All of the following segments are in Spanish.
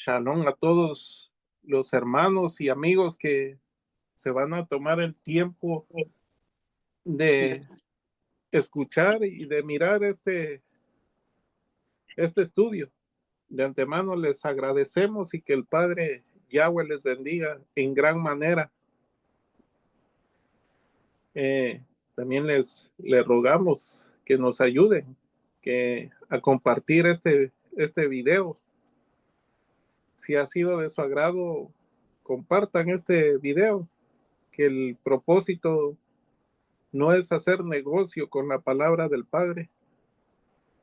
Shalom a todos los hermanos y amigos que se van a tomar el tiempo de escuchar y de mirar este estudio. De antemano les agradecemos y que el Padre Yahweh les bendiga en gran manera. También les rogamos que nos ayuden a compartir este video. Si ha sido de su agrado, compartan este video, que el propósito no es hacer negocio con la palabra del Padre,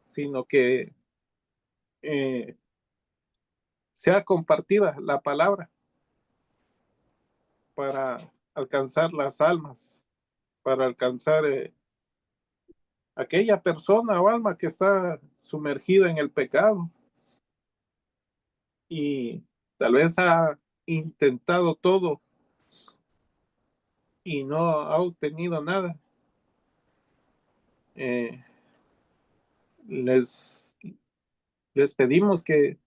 sino que sea compartida la palabra para alcanzar las almas, para alcanzar aquella persona o alma que está sumergida en el pecado y tal vez ha intentado todo y no ha obtenido nada. Les pedimos que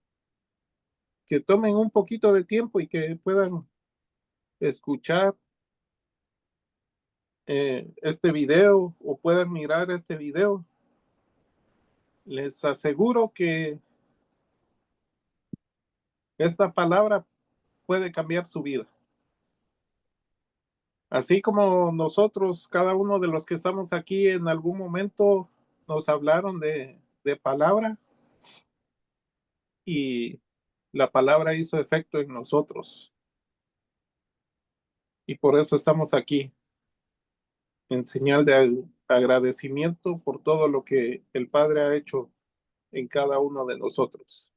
tomen un poquito de tiempo y que puedan escuchar este video o puedan mirar este video. Les aseguro que esta palabra puede cambiar su vida. Así como nosotros, cada uno de los que estamos aquí en algún momento nos hablaron de palabra y la palabra hizo efecto en nosotros. Y por eso estamos aquí, en señal de agradecimiento por todo lo que el Padre ha hecho en cada uno de nosotros.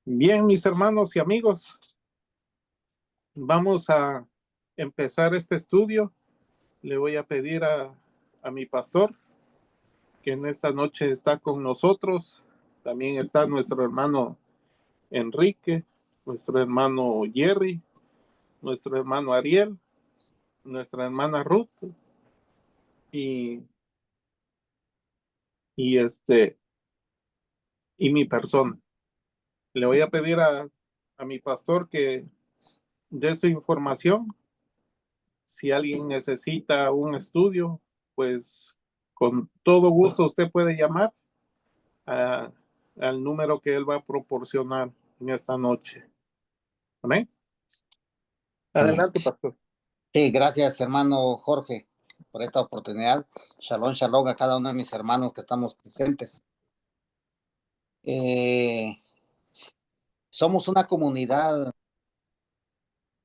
Bien, mis hermanos y amigos, vamos a empezar este estudio. Le voy a pedir a mi pastor, que en esta noche está con nosotros. También está nuestro hermano Enrique, nuestro hermano Jerry, nuestro hermano Ariel, nuestra hermana Ruth y mi persona. Le voy a pedir a mi pastor que dé su información. Si alguien necesita un estudio, pues con todo gusto usted puede llamar al número que él va a proporcionar en esta noche. Amén. Adelante, pastor. Sí, gracias, hermano Jorge, por esta oportunidad. Shalom, shalom a cada uno de mis hermanos que estamos presentes. Somos una comunidad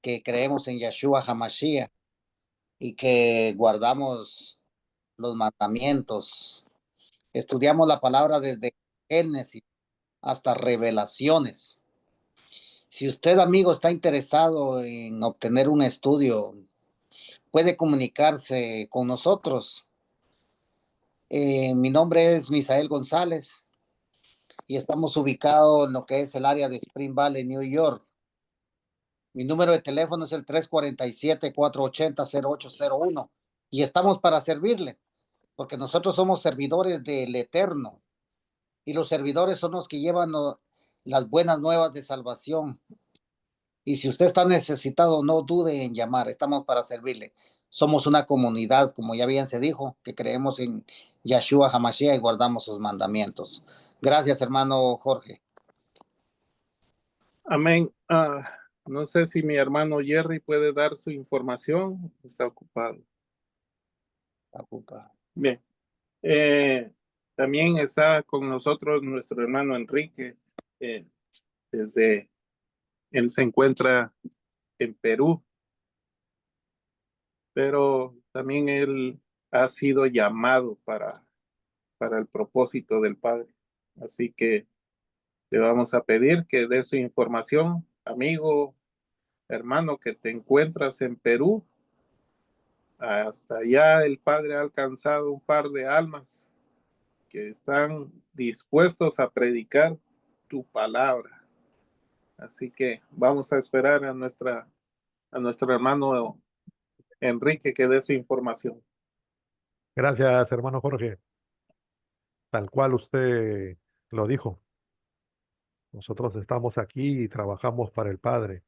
que creemos en Yeshua HaMashiach y que guardamos los mandamientos. Estudiamos la palabra desde Génesis hasta Revelaciones. Si usted, amigo, está interesado en obtener un estudio, puede comunicarse con nosotros. Mi nombre es Misael González y estamos ubicados en lo que es el área de Spring Valley, New York. Mi número de teléfono es el 347-480-0801 y estamos para servirle, porque nosotros somos servidores del Eterno y los servidores son los que llevan las buenas nuevas de salvación. Y si usted está necesitado, no dude en llamar, estamos para servirle. Somos una comunidad, como ya bien se dijo, que creemos en Yeshua HaMashiach y guardamos sus mandamientos. Gracias, hermano Jorge. Amén. No sé si mi hermano Jerry puede dar su información. Está ocupado. Está ocupado. Bien. También está con nosotros nuestro hermano Enrique. Él se encuentra en Perú, pero también él ha sido llamado para el propósito del Padre. Así que le vamos a pedir que dé su información, amigo, hermano, que te encuentras en Perú. Hasta allá el Padre ha alcanzado un par de almas que están dispuestos a predicar tu palabra. Así que vamos a esperar a nuestro hermano Enrique que dé su información. Gracias, hermano Jorge. Tal cual usted lo dijo. Nosotros estamos aquí y trabajamos para el Padre.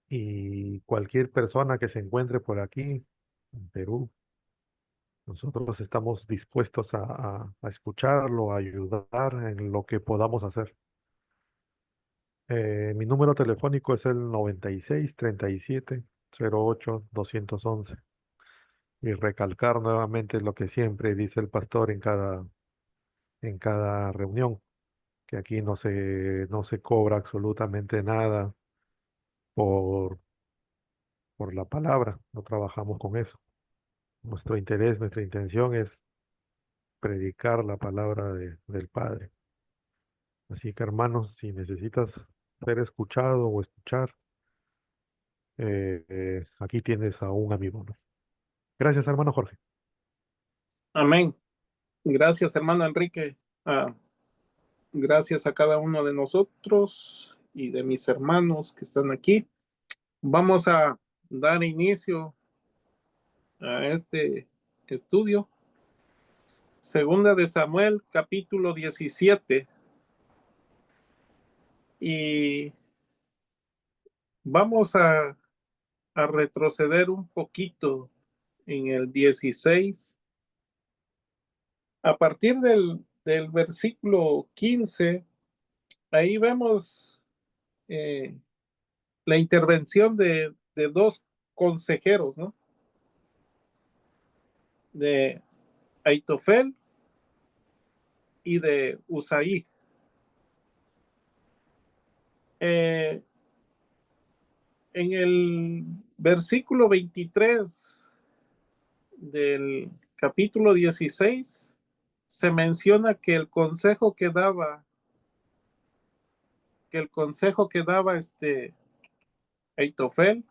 Y cualquier persona que se encuentre por aquí, en Perú, nosotros estamos dispuestos a escucharlo, a ayudar en lo que podamos hacer. Mi número telefónico es el 96 37 08 211. Y recalcar nuevamente lo que siempre dice el pastor en cada reunión, que aquí no se cobra absolutamente nada por, por la palabra, no trabajamos con eso. Nuestro interés, nuestra intención es predicar la palabra del Padre. Así que hermanos, si necesitas ser escuchado o escuchar, aquí tienes a un amigo, ¿no? Gracias, hermano Jorge. Amén. Gracias, hermano Enrique. Gracias a cada uno de nosotros y de mis hermanos que están aquí. Vamos a dar inicio a este estudio. Segunda de Samuel, capítulo 17. Y vamos a retroceder un poquito en el 16. A partir del versículo 15, ahí vemos la intervención de dos consejeros, ¿no? De Aitofel y de Usaí. En el versículo 23 del capítulo 16 se menciona que el consejo que daba Aitofel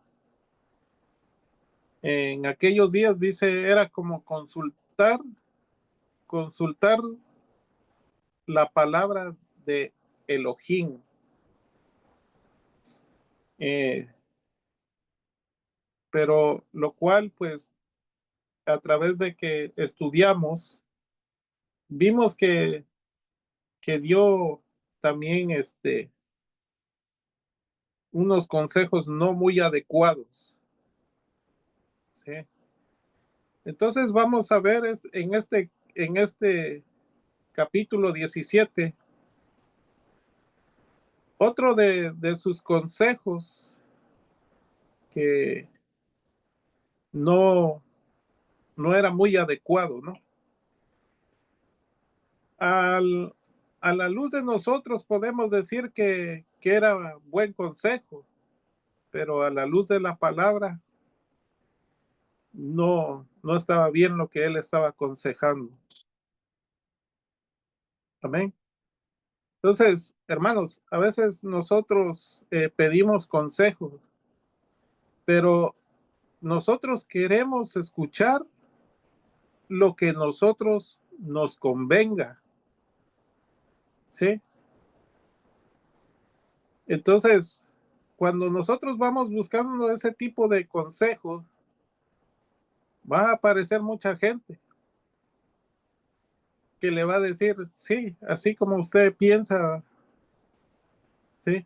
en aquellos días, dice, era como consultar la palabra de Elohim. Pero lo cual, pues, a través de que estudiamos, vimos que dio también unos consejos no muy adecuados. ¿Sí? Entonces vamos a ver en este capítulo 17, otro de sus consejos que no era muy adecuado, ¿no? A la luz de nosotros podemos decir que era buen consejo, pero a la luz de la palabra no estaba bien lo que él estaba aconsejando. Amén. Entonces, hermanos, a veces nosotros pedimos consejos, pero nosotros queremos escuchar lo que nosotros nos convenga, ¿sí? Entonces, cuando nosotros vamos buscando ese tipo de consejos, va a aparecer mucha gente que le va a decir, sí, así como usted piensa, ¿sí?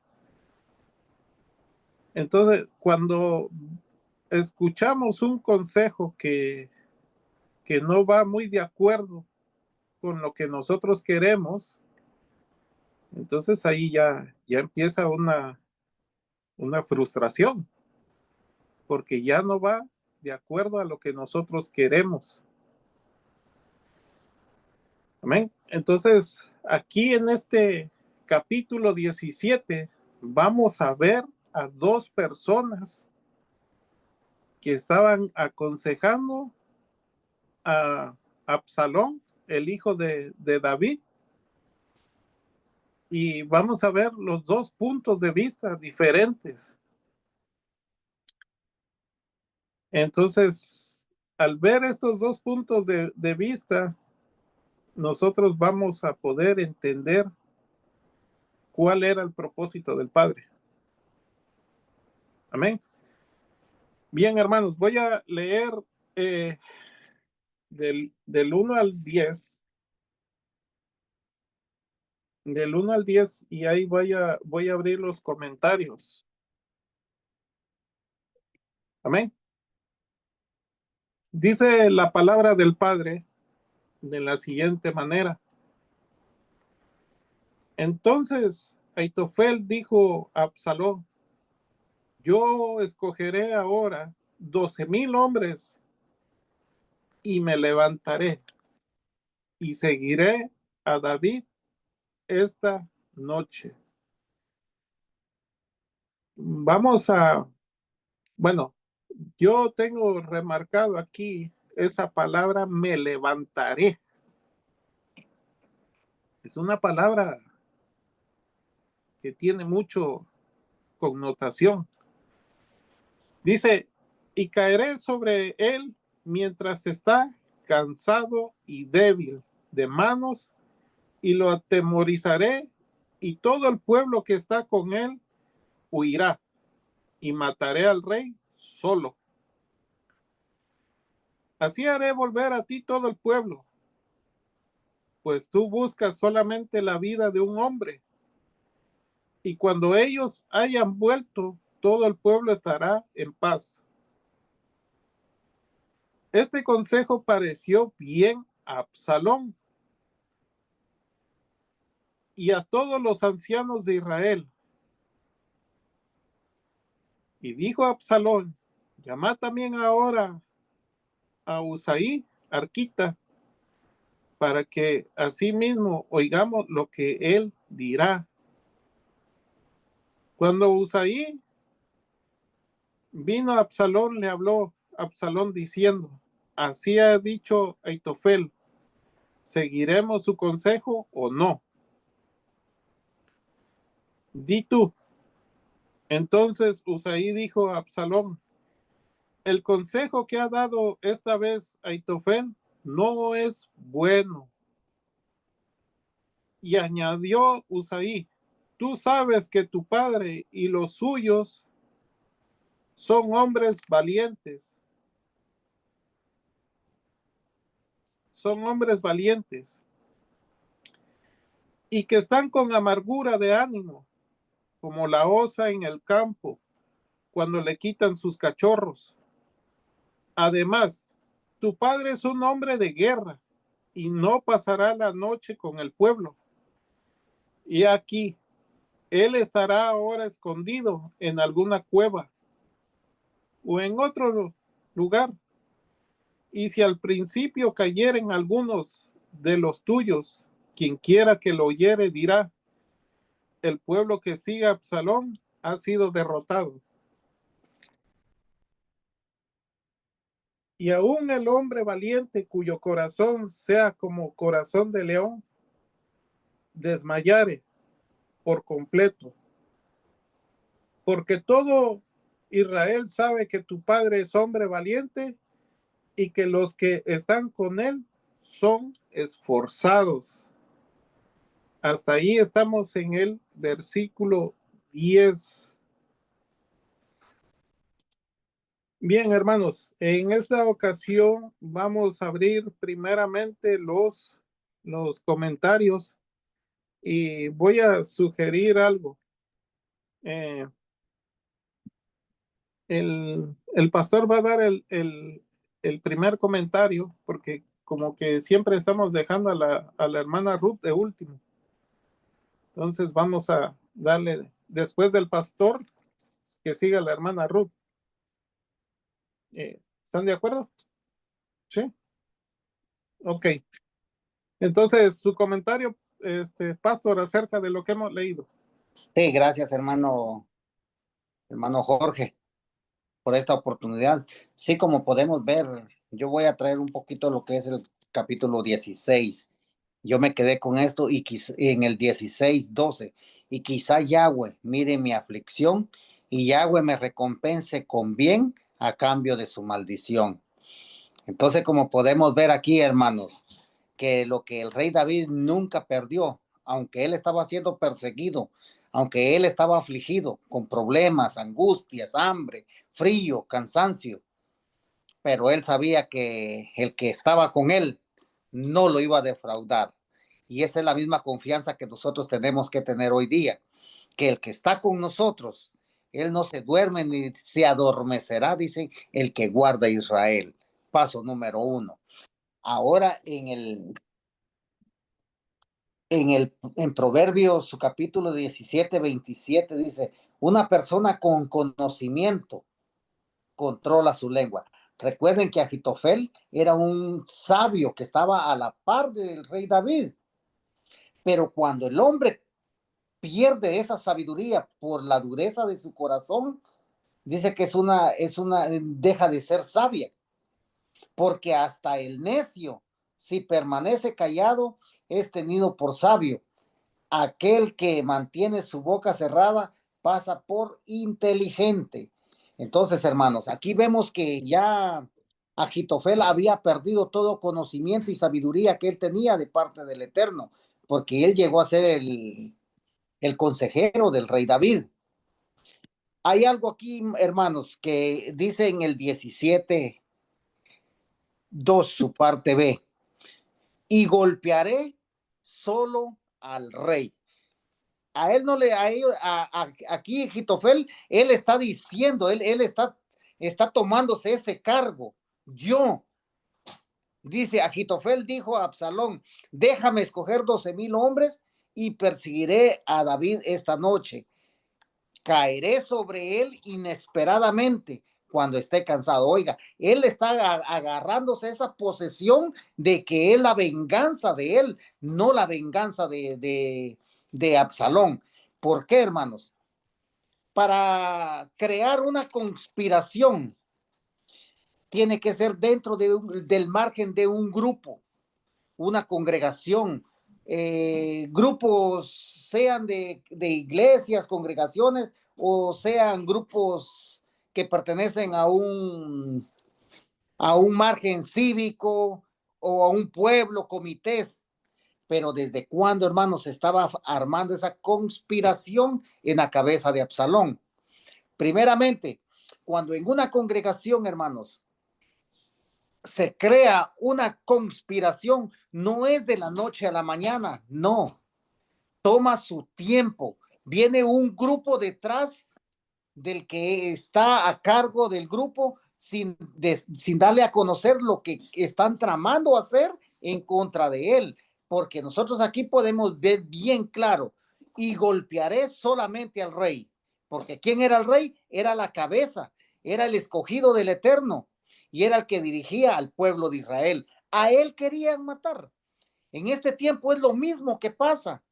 Entonces, cuando escuchamos un consejo que no va muy de acuerdo con lo que nosotros queremos, entonces ahí ya empieza una frustración, porque ya no va de acuerdo a lo que nosotros queremos. Amén. Entonces, aquí en este capítulo 17, vamos a ver a dos personas que estaban aconsejando a Absalón, el hijo de David, y vamos a ver los dos puntos de vista diferentes. Entonces, al ver estos dos puntos de vista, nosotros vamos a poder entender cuál era el propósito del Padre. Amén. Bien, hermanos, voy a leer del 1 al 10. del 1 al 10, y ahí voy a abrir los comentarios. Amén. Dice la palabra del Padre de la siguiente manera. Entonces Aitofel dijo a Absalón: yo escogeré ahora 12,000 hombres y me levantaré y seguiré a David esta noche. Bueno, yo tengo remarcado aquí esa palabra me levantaré. Es una palabra que tiene mucho connotación. Dice, y caeré sobre él mientras está cansado y débil de manos, y lo atemorizaré, y todo el pueblo que está con él huirá, y mataré al rey solo. Así haré volver a ti todo el pueblo, pues tú buscas solamente la vida de un hombre, y cuando ellos hayan vuelto, todo el pueblo estará en paz. Este consejo pareció bien a Absalón y a todos los ancianos de Israel. Y dijo a Absalón: llamad también ahora a Usaí, arquita, para que asimismo oigamos lo que él dirá. Cuando Usaí vino a Absalón, le habló Absalón diciendo: así ha dicho Aitofel, ¿seguiremos su consejo o no? Di tú. Entonces Usaí dijo a Absalón: el consejo que ha dado esta vez Aitofel no es bueno. Y añadió Usaí: tú sabes que tu padre y los suyos son hombres valientes. Son hombres valientes y que están con amargura de ánimo, como la osa en el campo cuando le quitan sus cachorros. Además, tu padre es un hombre de guerra y no pasará la noche con el pueblo. Y aquí, él estará ahora escondido en alguna cueva o en otro lugar. Y si al principio cayeren algunos de los tuyos, quien quiera que lo oyere dirá: el pueblo que sigue a Absalón ha sido derrotado. Y aún el hombre valiente cuyo corazón sea como corazón de león, desmayare por completo. Porque todo Israel sabe que tu padre es hombre valiente y que los que están con él son esforzados. Hasta ahí estamos en el versículo 10. Bien, hermanos, en esta ocasión vamos a abrir primeramente los comentarios y voy a sugerir algo. El pastor va a dar el primer comentario porque como que siempre estamos dejando a la hermana Ruth de último. Entonces vamos a darle después del pastor que siga la hermana Ruth. ¿Están de acuerdo? Sí. Ok. Entonces, su comentario, pastor, acerca de lo que hemos leído. Sí, gracias, hermano Jorge, por esta oportunidad. Sí, como podemos ver, yo voy a traer un poquito lo que es el capítulo 16. Yo me quedé con esto y en el 16:12. Y quizá Yahweh mire mi aflicción y Yahweh me recompense con bien a cambio de su maldición. Entonces, como podemos ver aquí, hermanos, que lo que el rey David nunca perdió, aunque él estaba siendo perseguido, aunque él estaba afligido con problemas, angustias, hambre, frío, cansancio, pero él sabía que el que estaba con él no lo iba a defraudar. Y esa es la misma confianza que nosotros tenemos que tener hoy día, que el que está con nosotros, él no se duerme ni se adormecerá, dice el que guarda a Israel. Paso número 1. Ahora en Proverbios, su capítulo 17, 27, dice, una persona con conocimiento controla su lengua. Recuerden que Agitofel era un sabio que estaba a la par del rey David, pero cuando el hombre pierde esa sabiduría por la dureza de su corazón, dice que deja de ser sabia, porque hasta el necio, si permanece callado, es tenido por sabio. Aquel que mantiene su boca cerrada pasa por inteligente. Entonces, hermanos, aquí vemos que ya Agitofel había perdido todo conocimiento y sabiduría que él tenía de parte del Eterno, porque él llegó a ser el consejero del rey David. Hay algo aquí, hermanos, que dice en el 17:2, su parte B, y golpearé solo al rey. A él no le, a ellos, aquí Agitofel, él está diciendo, él está tomándose ese cargo. Yo, dice Agitofel, dijo a Absalón, déjame escoger 12,000 hombres y perseguiré a David esta noche. Caeré sobre él inesperadamente cuando esté cansado. Oiga, él está agarrándose esa posesión de que es la venganza de él, no la venganza de Absalón. ¿Por qué, hermanos? Para crear una conspiración tiene que ser dentro del margen de un grupo, una congregación, grupos sean de iglesias, congregaciones, o sean grupos que pertenecen a un margen cívico o a un pueblo, comités. Pero ¿desde cuándo, hermanos, se estaba armando esa conspiración en la cabeza de Absalón? Primeramente, cuando en una congregación, hermanos, se crea una conspiración, no es de la noche a la mañana, no, toma su tiempo. Viene un grupo detrás del que está a cargo del grupo sin darle a conocer lo que están tramando hacer en contra de él, porque nosotros aquí podemos ver bien claro, y golpearé solamente al rey, porque ¿quién era el rey? Era la cabeza, era el escogido del Eterno, y era el que dirigía al pueblo de Israel. A él querían matar. En este tiempo es lo mismo que pasa.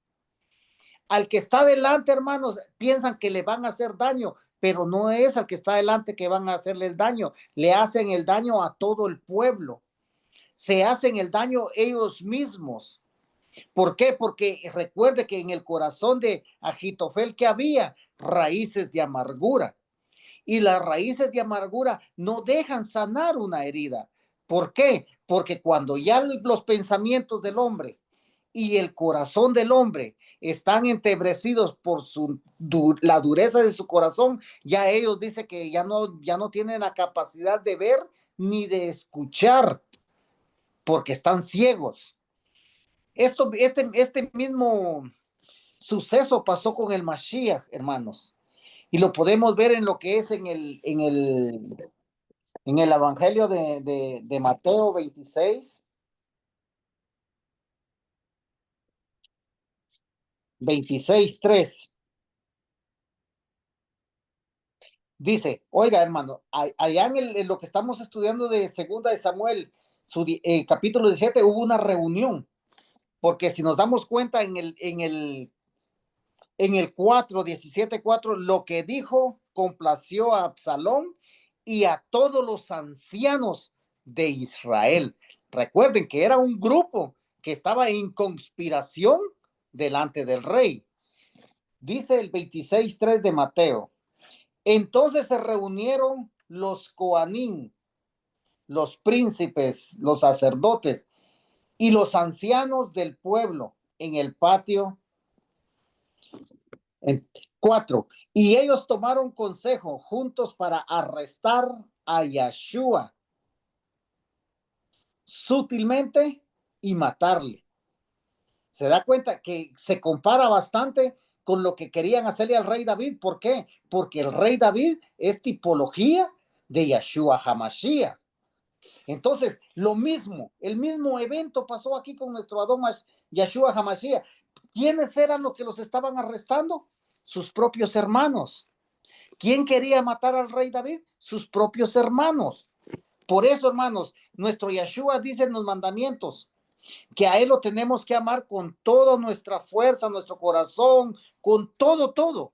Al que está delante, hermanos, piensan que le van a hacer daño, pero no es al que está delante que van a hacerle el daño. Le hacen el daño a todo el pueblo. Se hacen el daño ellos mismos. ¿Por qué? Porque recuerde que en el corazón de Agitofel que había raíces de amargura. Y las raíces de amargura no dejan sanar una herida. ¿Por qué? Porque cuando ya los pensamientos del hombre y el corazón del hombre están entebrecidos por la dureza de su corazón, ya ellos dicen que ya no tienen la capacidad de ver ni de escuchar, porque están ciegos. Este mismo suceso pasó con el Mashiach, hermanos, y lo podemos ver en lo que es en el Evangelio de Mateo 26, 26:3. Dice, oiga, hermano, allá en lo que estamos estudiando de Segunda de Samuel, capítulo 17, hubo una reunión, porque si nos damos cuenta en el 4, 17:4, lo que dijo complació a Absalón y a todos los ancianos de Israel. Recuerden que era un grupo que estaba en conspiración delante del rey. Dice el 26:3 de Mateo. Entonces se reunieron los coanín, los príncipes, los sacerdotes y los ancianos del pueblo en el patio. 4. Y ellos tomaron consejo juntos para arrestar a Yeshua sutilmente y matarle. Se da cuenta que se compara bastante con lo que querían hacerle al rey David. ¿Por qué? Porque el rey David es tipología de Yeshua HaMashiach. Entonces, lo mismo, el mismo evento pasó aquí con nuestro Adón Yeshua HaMashiach. ¿Quiénes eran los que los estaban arrestando? Sus propios hermanos. ¿Quién quería matar al rey David? Sus propios hermanos. Por eso, hermanos, nuestro Yeshua dice en los mandamientos que a él lo tenemos que amar con toda nuestra fuerza, nuestro corazón, con todo, todo.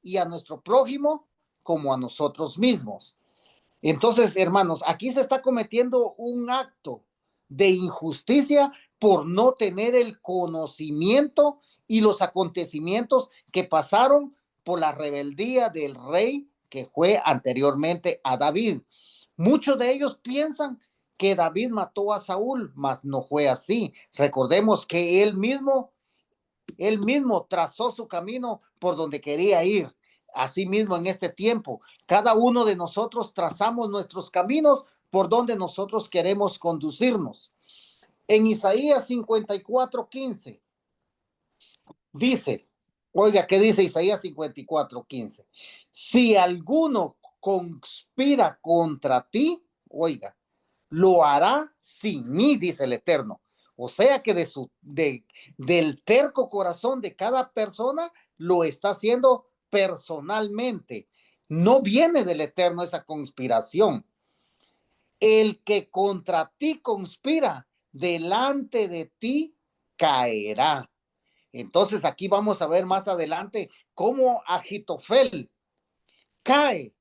Y a nuestro prójimo como a nosotros mismos. Entonces, hermanos, aquí se está cometiendo un acto de injusticia por no tener el conocimiento y los acontecimientos que pasaron por la rebeldía del rey que fue anteriormente a David. Muchos de ellos piensan que David mató a Saúl, mas no fue así. Recordemos que él mismo trazó su camino por donde quería ir. Asimismo, en este tiempo, cada uno de nosotros trazamos nuestros caminos por donde nosotros queremos conducirnos. En Isaías 54:15 dice, oiga, ¿qué dice Isaías 54:15? Si alguno conspira contra ti, oiga, lo hará sin mí, dice el Eterno. O sea que del terco corazón de cada persona lo está haciendo personalmente. No viene del Eterno esa conspiración. El que contra ti conspira, delante de ti caerá. Entonces aquí vamos a ver más adelante cómo Agitofel cae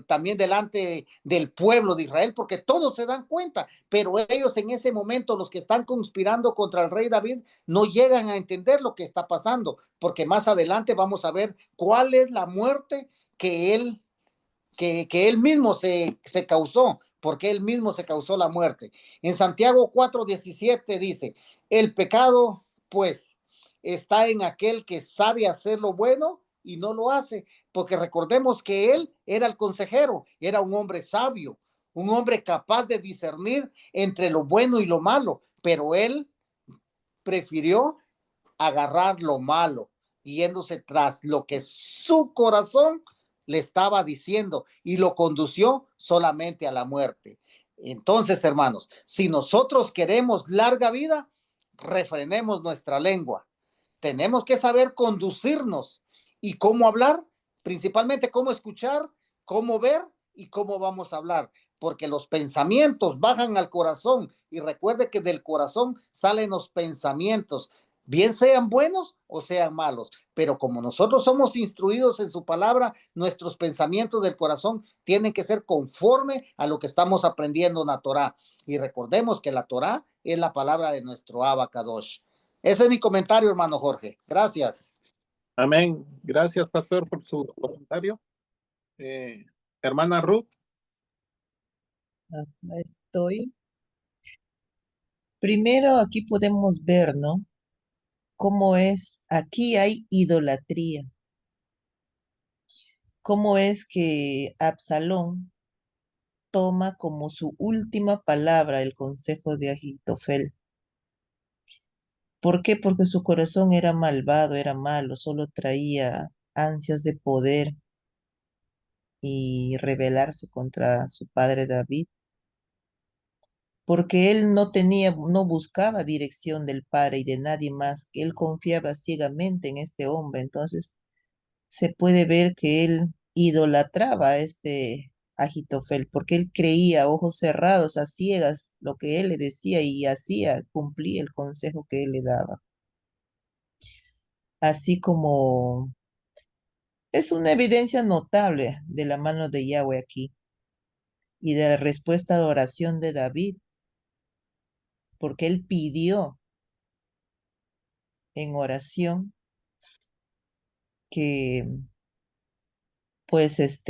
también delante del pueblo de Israel, porque todos se dan cuenta, pero ellos en ese momento, los que están conspirando contra el rey David, no llegan a entender lo que está pasando, porque más adelante vamos a ver cuál es la muerte que él mismo se causó, porque él mismo se causó la muerte. En Santiago 4:17 dice, el pecado, pues, está en aquel que sabe hacer lo bueno y no lo hace, porque recordemos que él era el consejero, era un hombre sabio, un hombre capaz de discernir entre lo bueno y lo malo, pero él prefirió agarrar lo malo, yéndose tras lo que su corazón le estaba diciendo y lo condució solamente a la muerte. Entonces, hermanos, si nosotros queremos larga vida, refrenemos nuestra lengua. Tenemos que saber conducirnos y cómo hablar, principalmente cómo escuchar, cómo ver y cómo vamos a hablar, porque los pensamientos bajan al corazón y recuerde que del corazón salen los pensamientos, bien sean buenos o sean malos, pero como nosotros somos instruidos en su palabra, nuestros pensamientos del corazón tienen que ser conforme a lo que estamos aprendiendo en la Torá. Y recordemos que la Torá es la palabra de nuestro Abba Kadosh. Ese es mi comentario, hermano Jorge. Gracias. Amén. Gracias, pastor, por su comentario. Hermana Ruth. Acá estoy. Primero aquí podemos ver, ¿no? Cómo es, aquí hay idolatría. Cómo es que Absalón toma como su última palabra el consejo de Agitofel. ¿Por qué? Porque su corazón era malvado, era malo, solo traía ansias de poder y rebelarse contra su padre David. Porque él no tenía, no buscaba dirección del padre y de nadie más, que él confiaba ciegamente en este hombre. Entonces se puede ver que él idolatraba a este Agitofel, porque él creía a ojos cerrados, a ciegas, lo que él le decía y hacía, cumplía el consejo que él le daba. Así como es una evidencia notable de la mano de Yahweh aquí y de la respuesta de oración de David, porque él pidió en oración que pues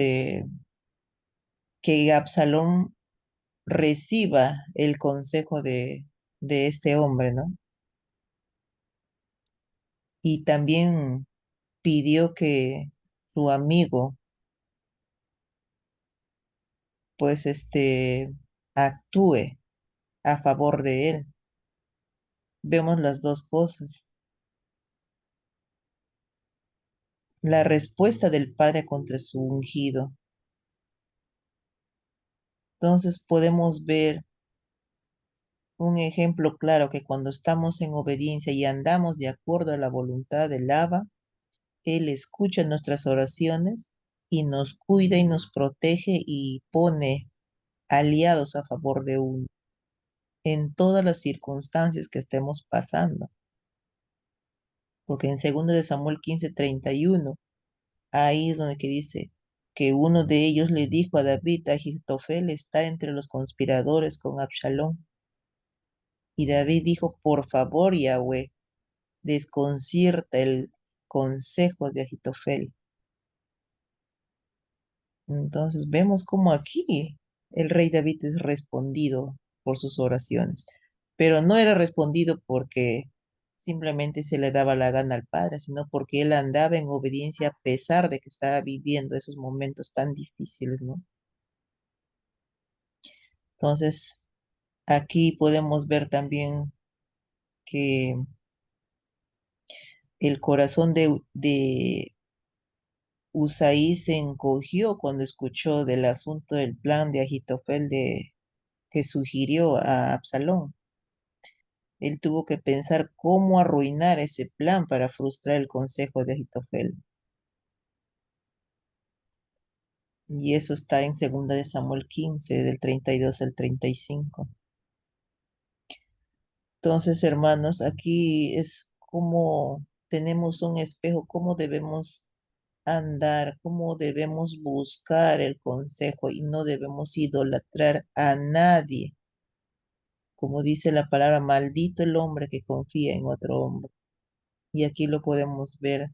que Absalón reciba el consejo de este hombre, ¿no? Y también pidió que su amigo, pues actúe a favor de él. vemos las dos cosas. La respuesta del Padre contra su ungido. Entonces podemos ver un ejemplo claro que cuando estamos en obediencia y andamos de acuerdo a la voluntad del Abba, Él escucha nuestras oraciones y nos cuida y nos protege y pone aliados a favor de uno en todas las circunstancias que estemos pasando. Porque en 2 de Samuel 15:31, ahí es donde que dice que uno de ellos le dijo a David: Ahitofel está entre los conspiradores con Absalón. Y David dijo: por favor, Yahweh, desconcierta el consejo de Ahitofel. Entonces vemos como aquí el rey David es respondido por sus oraciones, pero no era respondido porque simplemente se le daba la gana al Padre, sino porque él andaba en obediencia a pesar de que estaba viviendo esos momentos tan difíciles, ¿no? Entonces, aquí podemos ver también que el corazón de Usaí se encogió cuando escuchó del asunto del plan de Ahitofel que sugirió a Absalón. Él tuvo que pensar cómo arruinar ese plan para frustrar el consejo de Ahitofel. Y eso está en 2 de Samuel 15, del 32 al 35. Entonces, hermanos, aquí es como tenemos un espejo, cómo debemos andar, cómo debemos buscar el consejo y no debemos idolatrar a nadie. Como dice la palabra, maldito el hombre que confía en otro hombre. Y aquí lo podemos ver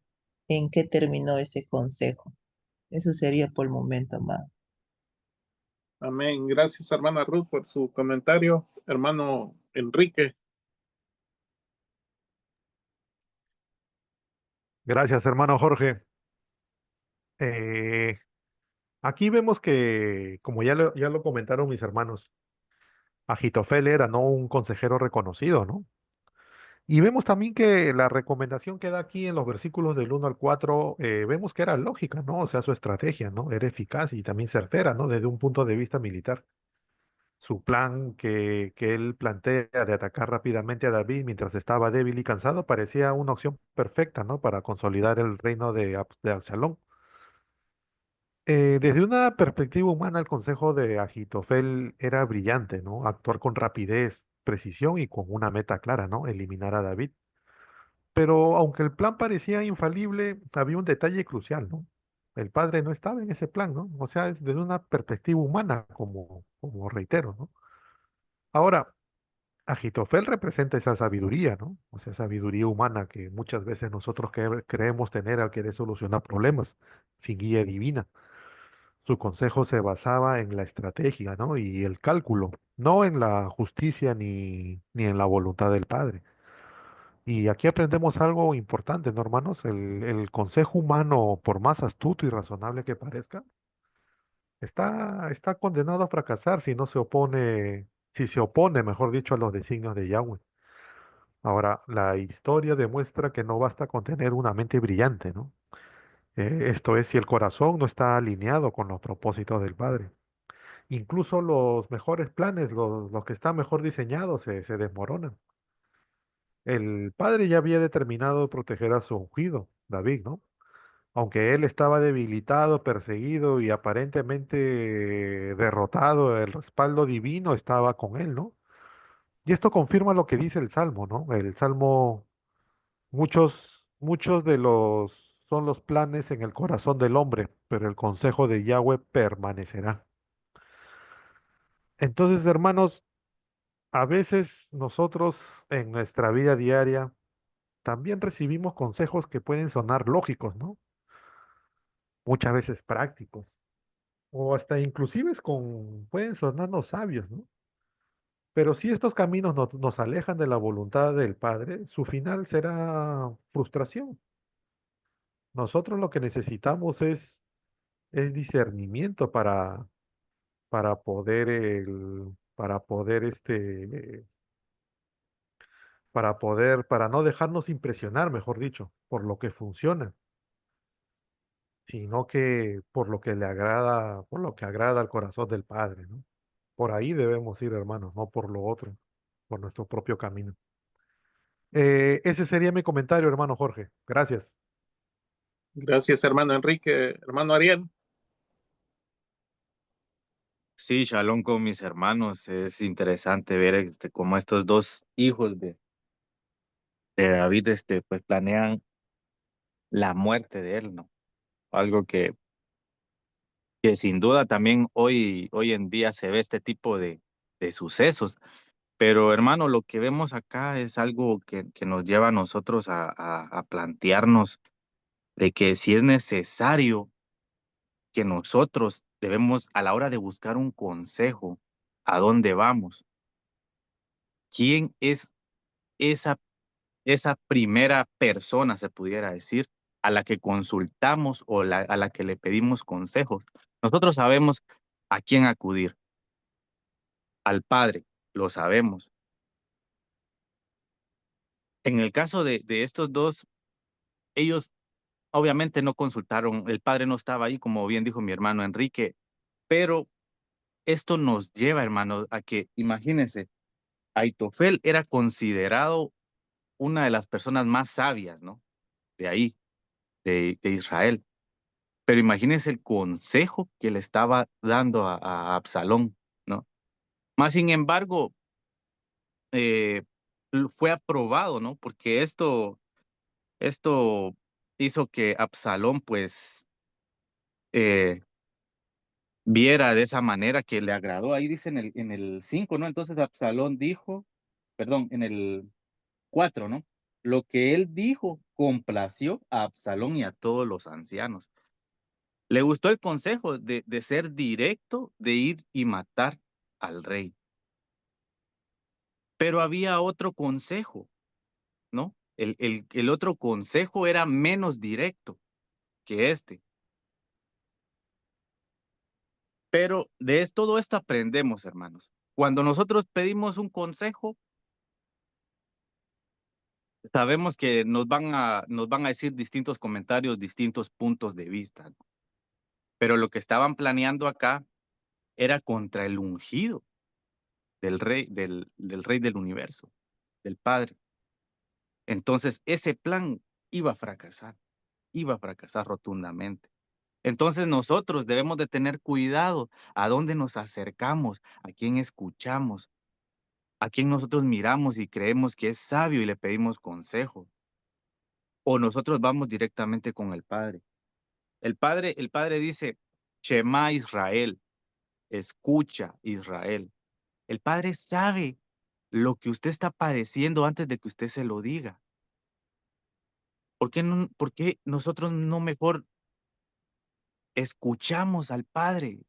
en qué terminó ese consejo. Eso sería por el momento, amado. Amén. Gracias, hermana Ruth, por su comentario. Hermano Enrique. Gracias, hermano Jorge. Eh, Aquí vemos que, como ya lo comentaron mis hermanos, Agitofel era no un consejero reconocido, ¿no? Y vemos también que la recomendación que da aquí en los versículos del 1 al 4, vemos que era lógica, ¿no? O sea, su estrategia, ¿no? Era eficaz y también certera, ¿no? Desde un punto de vista militar. Su plan que él plantea de atacar rápidamente a David mientras estaba débil y cansado parecía una opción perfecta, ¿no? Para consolidar el reino de Absalón. Desde una perspectiva humana, el consejo de Agitofel era brillante, ¿no? Actuar con rapidez, precisión y con una meta clara, ¿no? Eliminar a David. Pero aunque el plan parecía infalible, había un detalle crucial, ¿no? El padre no estaba en ese plan, ¿no? O sea, es desde una perspectiva humana, como reitero, ¿no? Ahora, Agitofel representa esa sabiduría, ¿no? O sea, sabiduría humana que muchas veces nosotros creemos tener al querer solucionar problemas sin guía divina. Su consejo se basaba en la estrategia, ¿no? Y el cálculo, no en la justicia ni en la voluntad del Padre. Y aquí aprendemos algo importante, ¿no, hermanos? El consejo humano, por más astuto y razonable que parezca, está condenado a fracasar si se opone, mejor dicho, a los designios de Yahweh. Ahora, la historia demuestra que no basta con tener una mente brillante, ¿no? Esto es, si el corazón no está alineado con los propósitos del Padre. Incluso los mejores planes, los que están mejor diseñados, se desmoronan. El padre ya había determinado proteger a su ungido, David, ¿no? Aunque él estaba debilitado, perseguido y aparentemente derrotado, el respaldo divino estaba con él, ¿no? Y esto confirma lo que dice el Salmo, ¿no? El Salmo, muchos de los son los planes en el corazón del hombre, pero el consejo de Yahweh permanecerá. Entonces, hermanos, a veces nosotros en nuestra vida diaria también recibimos consejos que pueden sonar lógicos, ¿no? Muchas veces prácticos, o hasta inclusive pueden sonarnos sabios, ¿no? Pero si estos caminos nos alejan de la voluntad del Padre, su final será frustración. Nosotros lo que necesitamos es discernimiento para poder para no dejarnos impresionar, mejor dicho, por lo que funciona, sino que por lo que le agrada, por lo que agrada al corazón del Padre, ¿no? Por ahí debemos ir, hermanos, no por lo otro, por nuestro propio camino. Ese sería mi comentario, hermano Jorge. Gracias. Gracias, hermano Enrique. Hermano Ariel. Sí, shalom con mis hermanos. Es interesante ver cómo estos dos hijos de David pues planean la muerte de él, ¿no? Algo que sin duda también hoy en día se ve este tipo de sucesos. Pero hermano, lo que vemos acá es algo que nos lleva a nosotros a plantearnos de que si es necesario que nosotros debemos, a la hora de buscar un consejo, ¿a dónde vamos? ¿Quién es esa, esa primera persona, se pudiera decir, a la que consultamos o a la que le pedimos consejos? Nosotros sabemos a quién acudir, al Padre, lo sabemos. En el caso de estos dos, ellos obviamente no consultaron, el Padre no estaba ahí, como bien dijo mi hermano Enrique, pero esto nos lleva, hermano, a que, imagínense, Aitofel era considerado una de las personas más sabias, ¿no? De ahí, de Israel. Pero imagínense el consejo que le estaba dando a Absalón, ¿no? Más sin embargo, eh, fue aprobado, ¿no? Porque esto hizo que Absalón, pues, eh, viera de esa manera que le agradó. Ahí dice en el 5, ¿no? Entonces Absalón dijo, perdón, en el 4, ¿no? Lo que él dijo complació a Absalón y a todos los ancianos. Le gustó el consejo de ser directo, de ir y matar al rey. Pero había otro consejo, ¿no? El otro consejo era menos directo que este. Pero de todo esto aprendemos, hermanos. Cuando nosotros pedimos un consejo, sabemos que nos van a decir distintos comentarios, distintos puntos de vista, ¿no? Pero lo que estaban planeando acá era contra el ungido del rey del universo, del Padre. Entonces, ese plan iba a fracasar rotundamente. Entonces, nosotros debemos de tener cuidado a dónde nos acercamos, a quién escuchamos, a quién nosotros miramos y creemos que es sabio y le pedimos consejo. O nosotros vamos directamente con el Padre. El Padre dice, Shema Israel, escucha Israel. El Padre sabe lo que usted está padeciendo antes de que usted se lo diga. ¿Por qué nosotros no mejor escuchamos al Padre?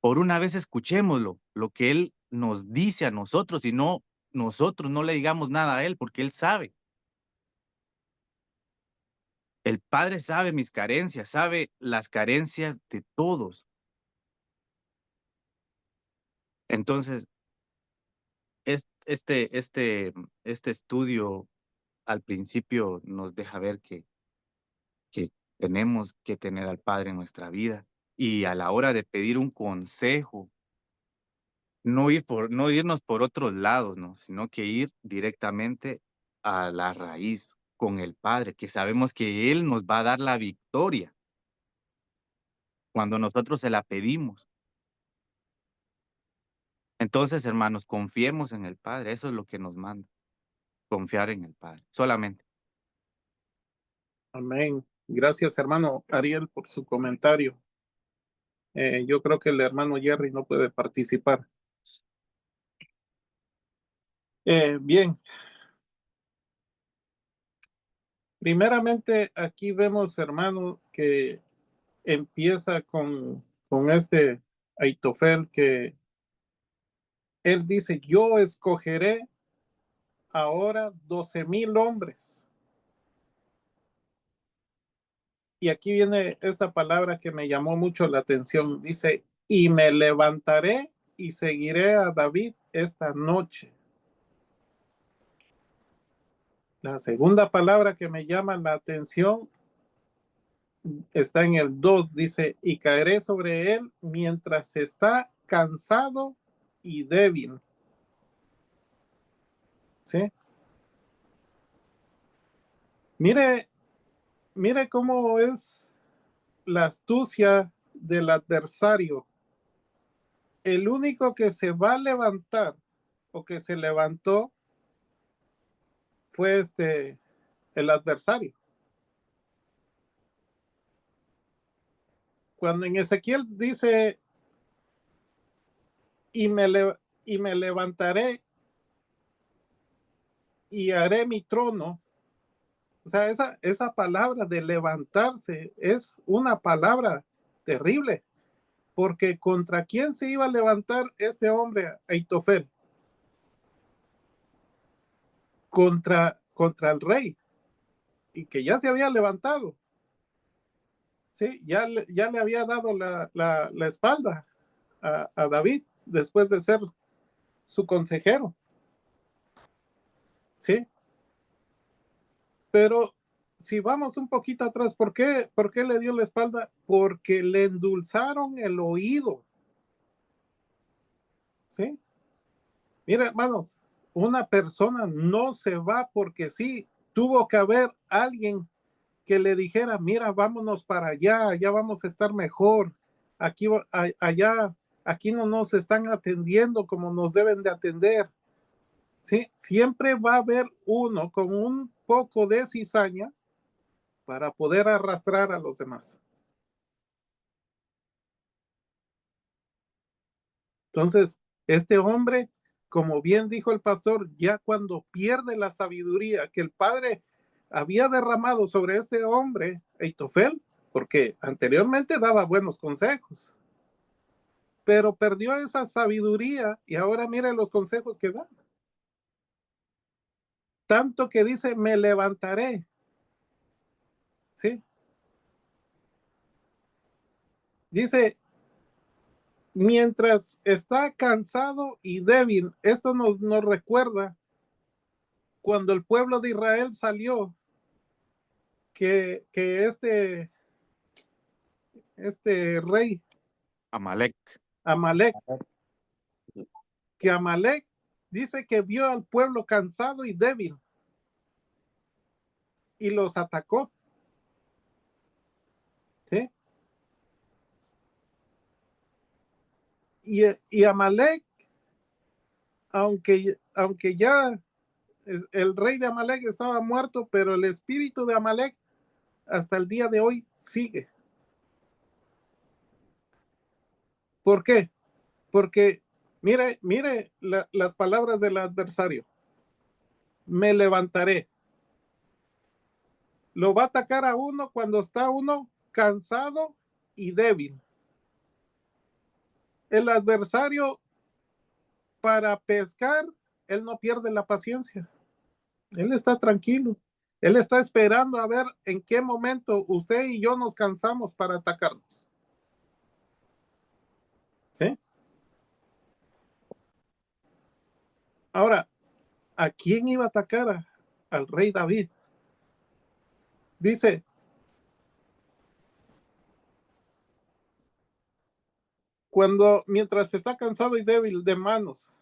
Por una vez escuchémoslo, lo que Él nos dice a nosotros y no nosotros no le digamos nada a Él porque Él sabe. El Padre sabe mis carencias, sabe las carencias de todos. Entonces, este estudio al principio nos deja ver que tenemos que tener al Padre en nuestra vida y a la hora de pedir un consejo, no irnos por otros lados, ¿no? Sino que ir directamente a la raíz con el Padre, que sabemos que Él nos va a dar la victoria cuando nosotros se la pedimos. Entonces, hermanos, confiemos en el Padre, eso es lo que nos manda, confiar en el Padre, solamente. Amén. Gracias, hermano Ariel, por su comentario. Yo creo que el hermano Jerry no puede participar. Bien. Primeramente, aquí vemos, hermano, que empieza con este Aitofel, que él dice, yo escogeré ahora 12,000 hombres. Y aquí viene esta palabra que me llamó mucho la atención. Dice, y me levantaré y seguiré a David esta noche. La segunda palabra que me llama la atención está en el 2, dice, y caeré sobre él mientras está cansado y débil. ¿Sí? Mire, mire cómo es la astucia del adversario. El único que se va a levantar o que se levantó fue el adversario. Cuando en Ezequiel dice, y me levantaré y haré mi trono, o sea, esa palabra de levantarse es una palabra terrible, porque ¿contra quién se iba a levantar este hombre, Aitofel? Contra el rey, y que ya se había levantado. Sí, ya le había dado la espalda a David después de ser su consejero. Sí, pero si vamos un poquito atrás, ¿por qué le dio la espalda? Porque le endulzaron el oído. ¿Sí? Mira, hermanos, una persona no se va porque sí, tuvo que haber alguien que le dijera, mira, vámonos para allá, allá vamos a estar mejor, aquí, allá, aquí no nos están atendiendo como nos deben de atender. ¿Sí? Siempre va a haber uno con un poco de cizaña para poder arrastrar a los demás. Entonces, este hombre, como bien dijo el pastor, ya cuando pierde la sabiduría que el padre había derramado sobre este hombre, Aitofel, porque anteriormente daba buenos consejos, pero perdió esa sabiduría y ahora mire los consejos que da. Tanto que dice, me levantaré. ¿Sí? Dice, mientras está cansado y débil. Esto nos recuerda cuando el pueblo de Israel salió, que este rey Amalek. Amalek, que Amalek dice que vio al pueblo cansado y débil y los atacó. ¿Sí? Y Amalek, aunque ya el rey de Amalek estaba muerto, pero el espíritu de Amalek hasta el día de hoy sigue. ¿Por qué? Porque mire las palabras del adversario. Me levantaré. Lo va a atacar a uno cuando está uno cansado y débil. El adversario, para pescar, él no pierde la paciencia. Él está tranquilo. Él está esperando a ver en qué momento usted y yo nos cansamos para atacarnos. ¿Sí? Ahora, ¿a quién iba a atacar? Al rey David. Dice, mientras está cansado y débil de manos,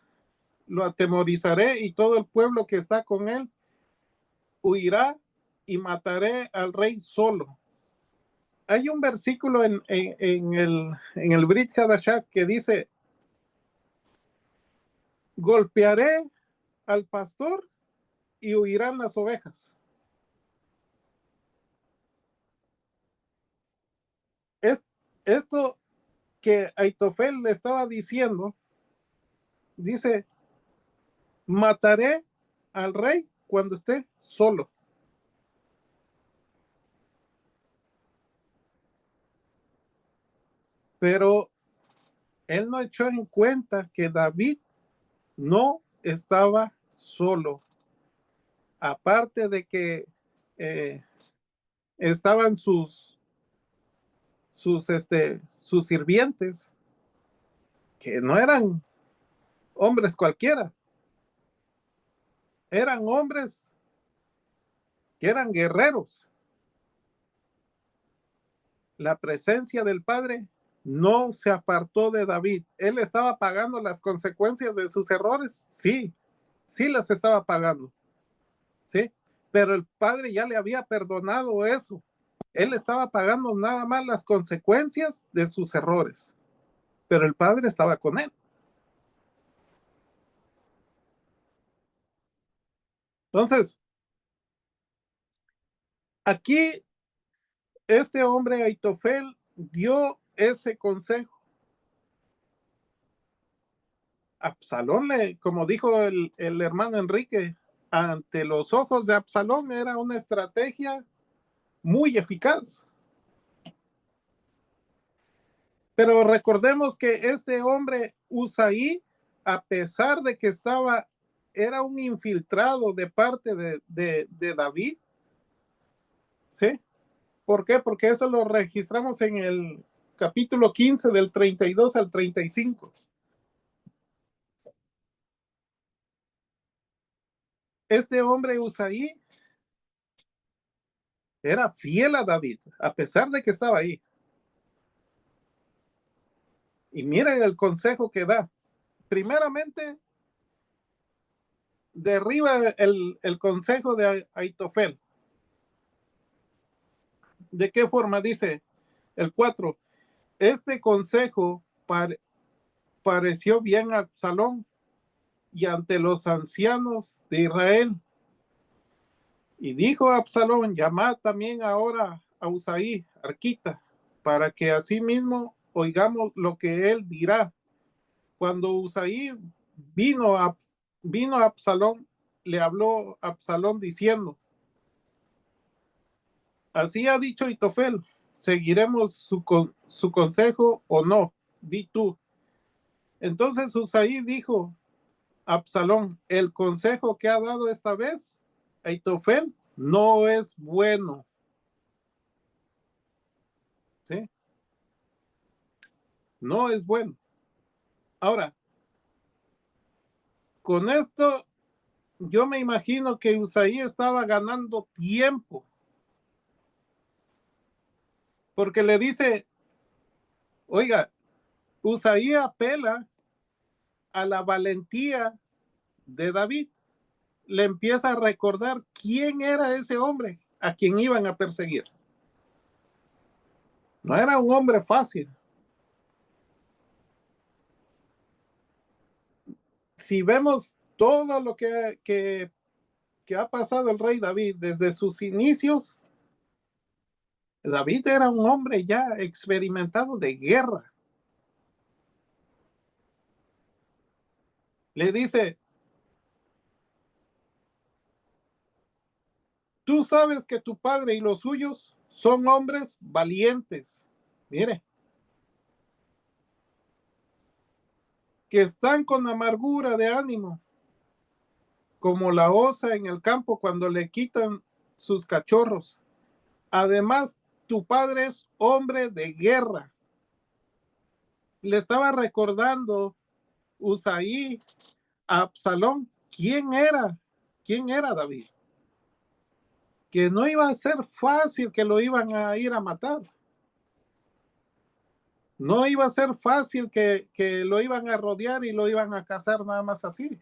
lo atemorizaré y todo el pueblo que está con él huirá y mataré al rey solo. Hay un versículo en el Brit Hadashah que dice, golpearé al pastor y huirán las ovejas. Esto que Aitofel le estaba diciendo, dice, mataré al rey cuando esté solo. Pero él no echó en cuenta que David no estaba solo. Aparte de que estaban sus sirvientes, que no eran hombres cualquiera, eran hombres que eran guerreros. La presencia del Padre no se apartó de David. Él estaba pagando las consecuencias de sus errores. Sí, sí las estaba pagando. Sí, pero el Padre ya le había perdonado eso. Él estaba pagando nada más las consecuencias de sus errores. Pero el Padre estaba con él. Entonces, aquí este hombre Aitofel dio ese consejo. Absalón, como dijo el hermano Enrique, ante los ojos de Absalón era una estrategia muy eficaz. Pero recordemos que este hombre Usaí, a pesar de que era un infiltrado de parte de David, ¿sí? ¿Por qué? Porque eso lo registramos en el capítulo 15 del 32 al 35. Este hombre Usaí era fiel a David, a pesar de que estaba ahí. Y miren el consejo que da. Primeramente, derriba el consejo de Aitofel. ¿De qué forma? Dice el 4. Este consejo pareció bien a Absalón y ante los ancianos de Israel. Y dijo a Absalón, llamad también ahora a Usaí, Arquita, para que asimismo oigamos lo que él dirá. Cuando Usaí vino a Absalón, le habló a Absalón diciendo, así ha dicho Aitofel, ¿seguiremos su consejo o no? Di tú. Entonces Usaí dijo a Absalón, el consejo que ha dado esta vez Aitofel no es bueno. ¿Sí? No es bueno. Ahora, con esto yo me imagino que Usaí estaba ganando tiempo. Porque le dice, oiga, Usaí apela a la valentía de David. Le empieza a recordar quién era ese hombre a quien iban a perseguir. No era un hombre fácil. Si vemos todo lo que ha pasado el rey David desde sus inicios, David era un hombre ya experimentado de guerra. Le dice, tú sabes que tu padre y los suyos son hombres valientes. Mire, que están con amargura de ánimo, como la osa en el campo cuando le quitan sus cachorros. Además, tu padre es hombre de guerra. Le estaba recordando Usaí a Absalón quién era David. Que no iba a ser fácil que lo iban a ir a matar. No iba a ser fácil que lo iban a rodear y lo iban a cazar nada más así.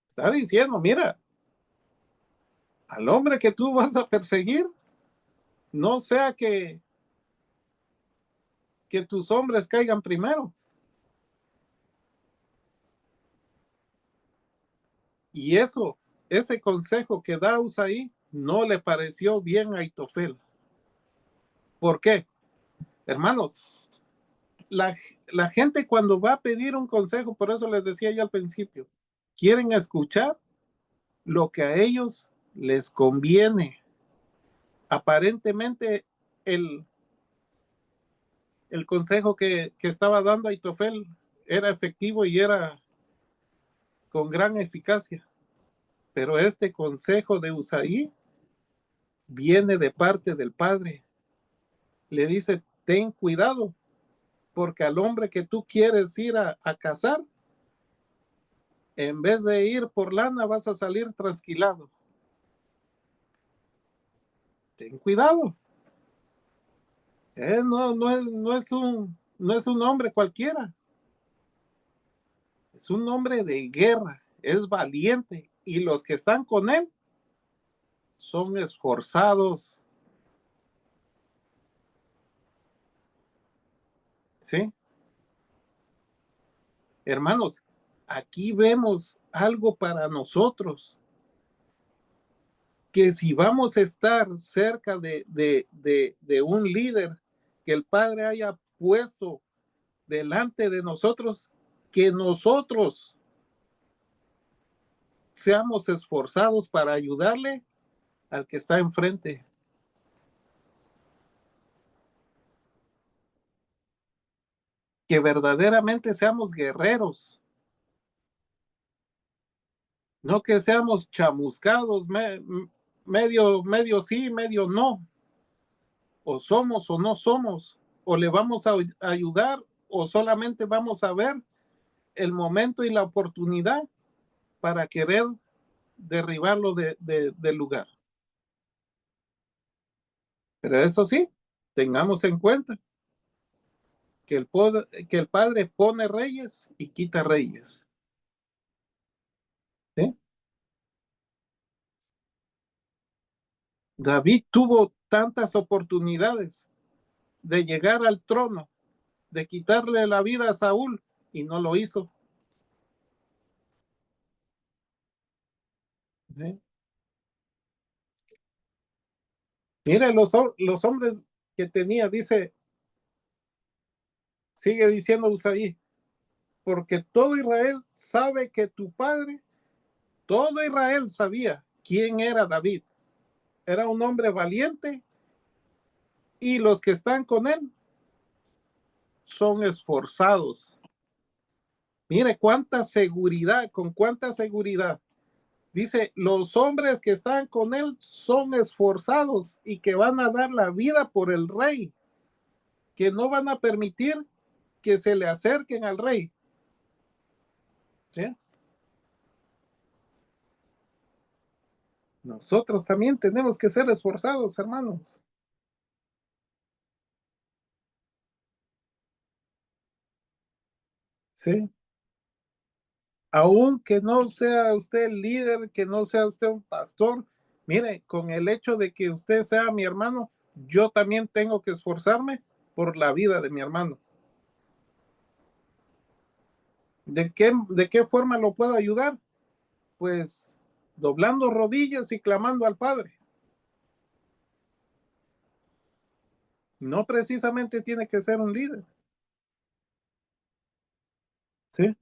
Está diciendo, mira, al hombre que tú vas a perseguir, no sea que tus hombres caigan primero. Y ese consejo que da Usaí no le pareció bien a Aitofel. ¿Por qué? Hermanos, la gente cuando va a pedir un consejo, por eso les decía yo al principio, quieren escuchar lo que a ellos les conviene. Aparentemente el consejo que estaba dando Aitofel era efectivo y era con gran eficacia. Pero este consejo de Usaí viene de parte del Padre. Le dice, ten cuidado, porque al hombre que tú quieres ir a cazar, en vez de ir por lana, vas a salir trasquilado. ten cuidado. No es un hombre cualquiera. Es un hombre de guerra, es valiente, y los que están con él son esforzados. ¿Sí? Hermanos, aquí vemos algo para nosotros, que si vamos a estar cerca de un líder que el Padre haya puesto delante de nosotros, que nosotros seamos esforzados para ayudarle al que está enfrente. Que verdaderamente seamos guerreros, no que seamos chamuscados, medio sí, medio no, o somos o no somos, o le vamos a ayudar o solamente vamos a ver el momento y la oportunidad para querer derribarlo del lugar. Pero eso sí, tengamos en cuenta que el Padre pone reyes y quita reyes. ¿Sí? David tuvo tantas oportunidades de llegar al trono, de quitarle la vida a Saúl, y no lo hizo. ¿Sí? Mire los hombres que tenía, sigue diciendo Usaí, porque todo Israel sabe que tu padre, todo Israel sabía quién era David. Era un hombre valiente y los que están con él son esforzados. Mire cuánta seguridad, con cuánta seguridad. Dice, los hombres que están con él son esforzados y que van a dar la vida por el rey, que no van a permitir que se le acerquen al rey. ¿Sí? Nosotros también tenemos que ser esforzados, hermanos. ¿Sí? Aunque no sea usted el líder, que no sea usted un pastor, mire, con el hecho de que usted sea mi hermano, yo también tengo que esforzarme por la vida de mi hermano. ¿De qué forma lo puedo ayudar? Pues doblando rodillas y clamando al Padre. No precisamente tiene que ser un líder. ¿Sí?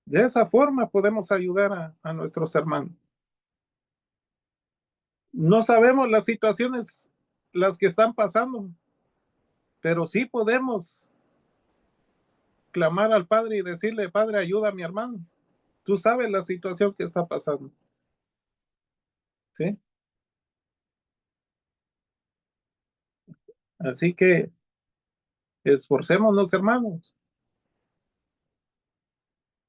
De esa forma podemos ayudar a nuestros hermanos. No sabemos las situaciones las que están pasando, pero sí podemos clamar al Padre y decirle, Padre, ayuda a mi hermano. Tú sabes la situación que está pasando. ¿Sí? Así que esforcémonos, hermanos.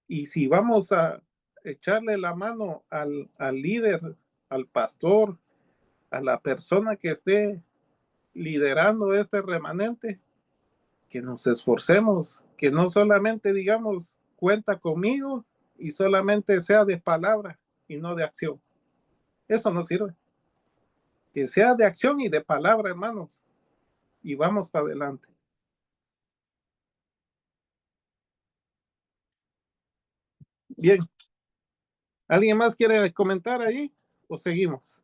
Y si vamos a echarle la mano al líder, al pastor, a la persona que esté liderando este remanente, que nos esforcemos, que no solamente digamos, cuenta conmigo y solamente sea de palabra y no de acción. Eso no sirve. Que sea de acción y de palabra, hermanos, y vamos para adelante. Bien. ¿Alguien más quiere comentar ahí o seguimos?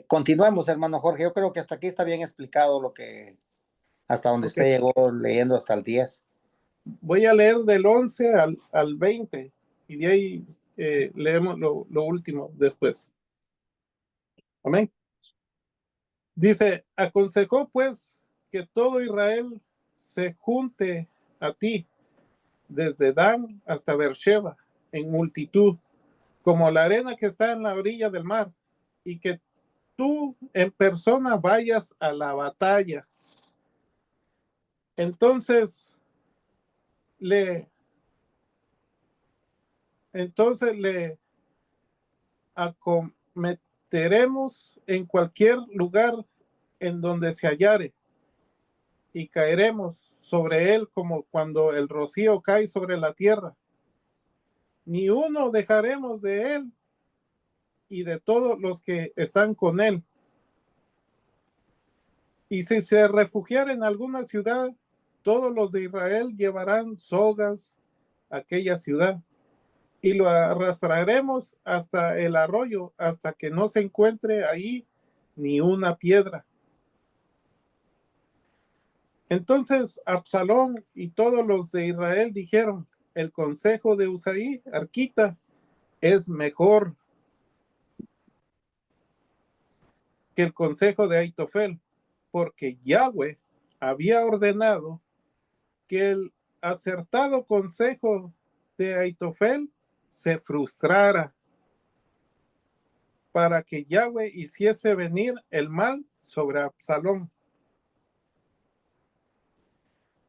Continuamos, hermano Jorge. Yo creo que hasta aquí está bien explicado hasta donde Ok. usted llegó leyendo hasta el 10. Voy a leer del 11 al 20 y de ahí leemos lo último después. Amén. Dice, aconsejó pues que todo Israel se junte a ti desde Dan hasta Beersheba en multitud, como la arena que está en la orilla del mar, y que tú en persona vayas a la batalla. Entonces le entonces le acometeremos en cualquier lugar en donde se hallare, y caeremos sobre él como cuando el rocío cae sobre la tierra. Ni uno dejaremos de él y de todos los que están con él. Y si se refugiara en alguna ciudad, todos los de Israel llevarán sogas a aquella ciudad, y lo arrastraremos hasta el arroyo, hasta que no se encuentre ahí ni una piedra. Entonces Absalón y todos los de Israel dijeron: el consejo de Usaí, arquita, es mejor que el consejo de Aitofel, porque Yahweh había ordenado que el acertado consejo de Aitofel se frustrara, para que Yahweh hiciese venir el mal sobre Absalón.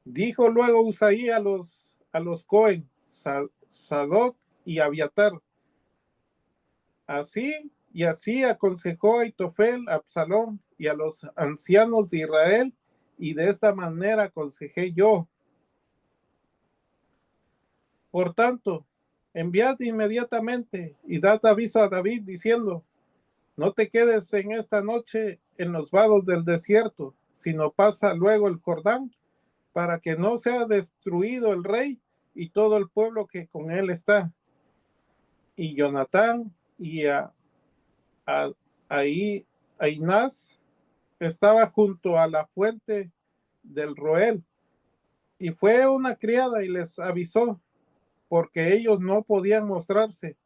Dijo luego Usaí a los Cohen, Sadoc y Abiatar: así y así aconsejó Aitofel a Absalón y a los ancianos de Israel, y de esta manera aconsejé yo. Por tanto, enviad inmediatamente y dad aviso a David diciendo: no te quedes en esta noche en los vados del desierto, sino pasa luego el Jordán, para que no sea destruido el rey y todo el pueblo que con él está. Y Jonatán y Ahínaz estaba junto a la fuente del Roel, y fue una criada y les avisó, porque ellos no podían mostrarse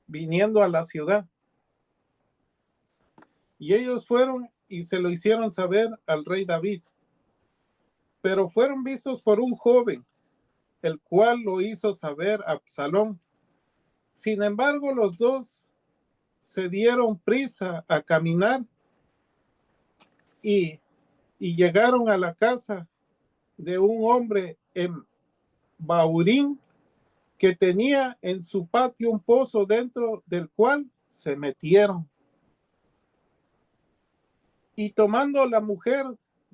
viniendo a la ciudad. Y ellos fueron y se lo hicieron saber al rey David, pero fueron vistos por un joven, el cual lo hizo saber a Absalón. Sin embargo, los dos se dieron prisa a caminar y llegaron a la casa de un hombre en Baurín, que tenía en su patio un pozo, dentro del cual se metieron. Y tomando la mujer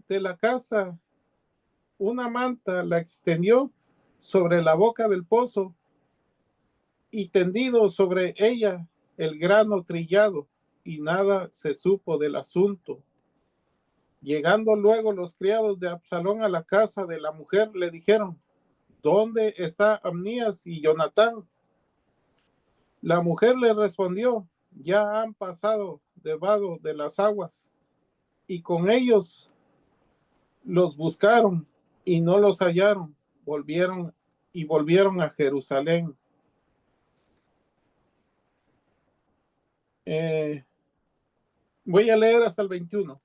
de la casa una manta, la extendió sobre la boca del pozo, y tendido sobre ella el grano trillado, y nada se supo del asunto. Llegando luego los criados de Absalón a la casa de la mujer, le dijeron: ¿dónde está Amnías y Jonatán? La mujer le respondió: ya han pasado debajo de las aguas. Y con ellos los buscaron y no los hallaron. Volvieron a Jerusalén. Voy a leer hasta el 21.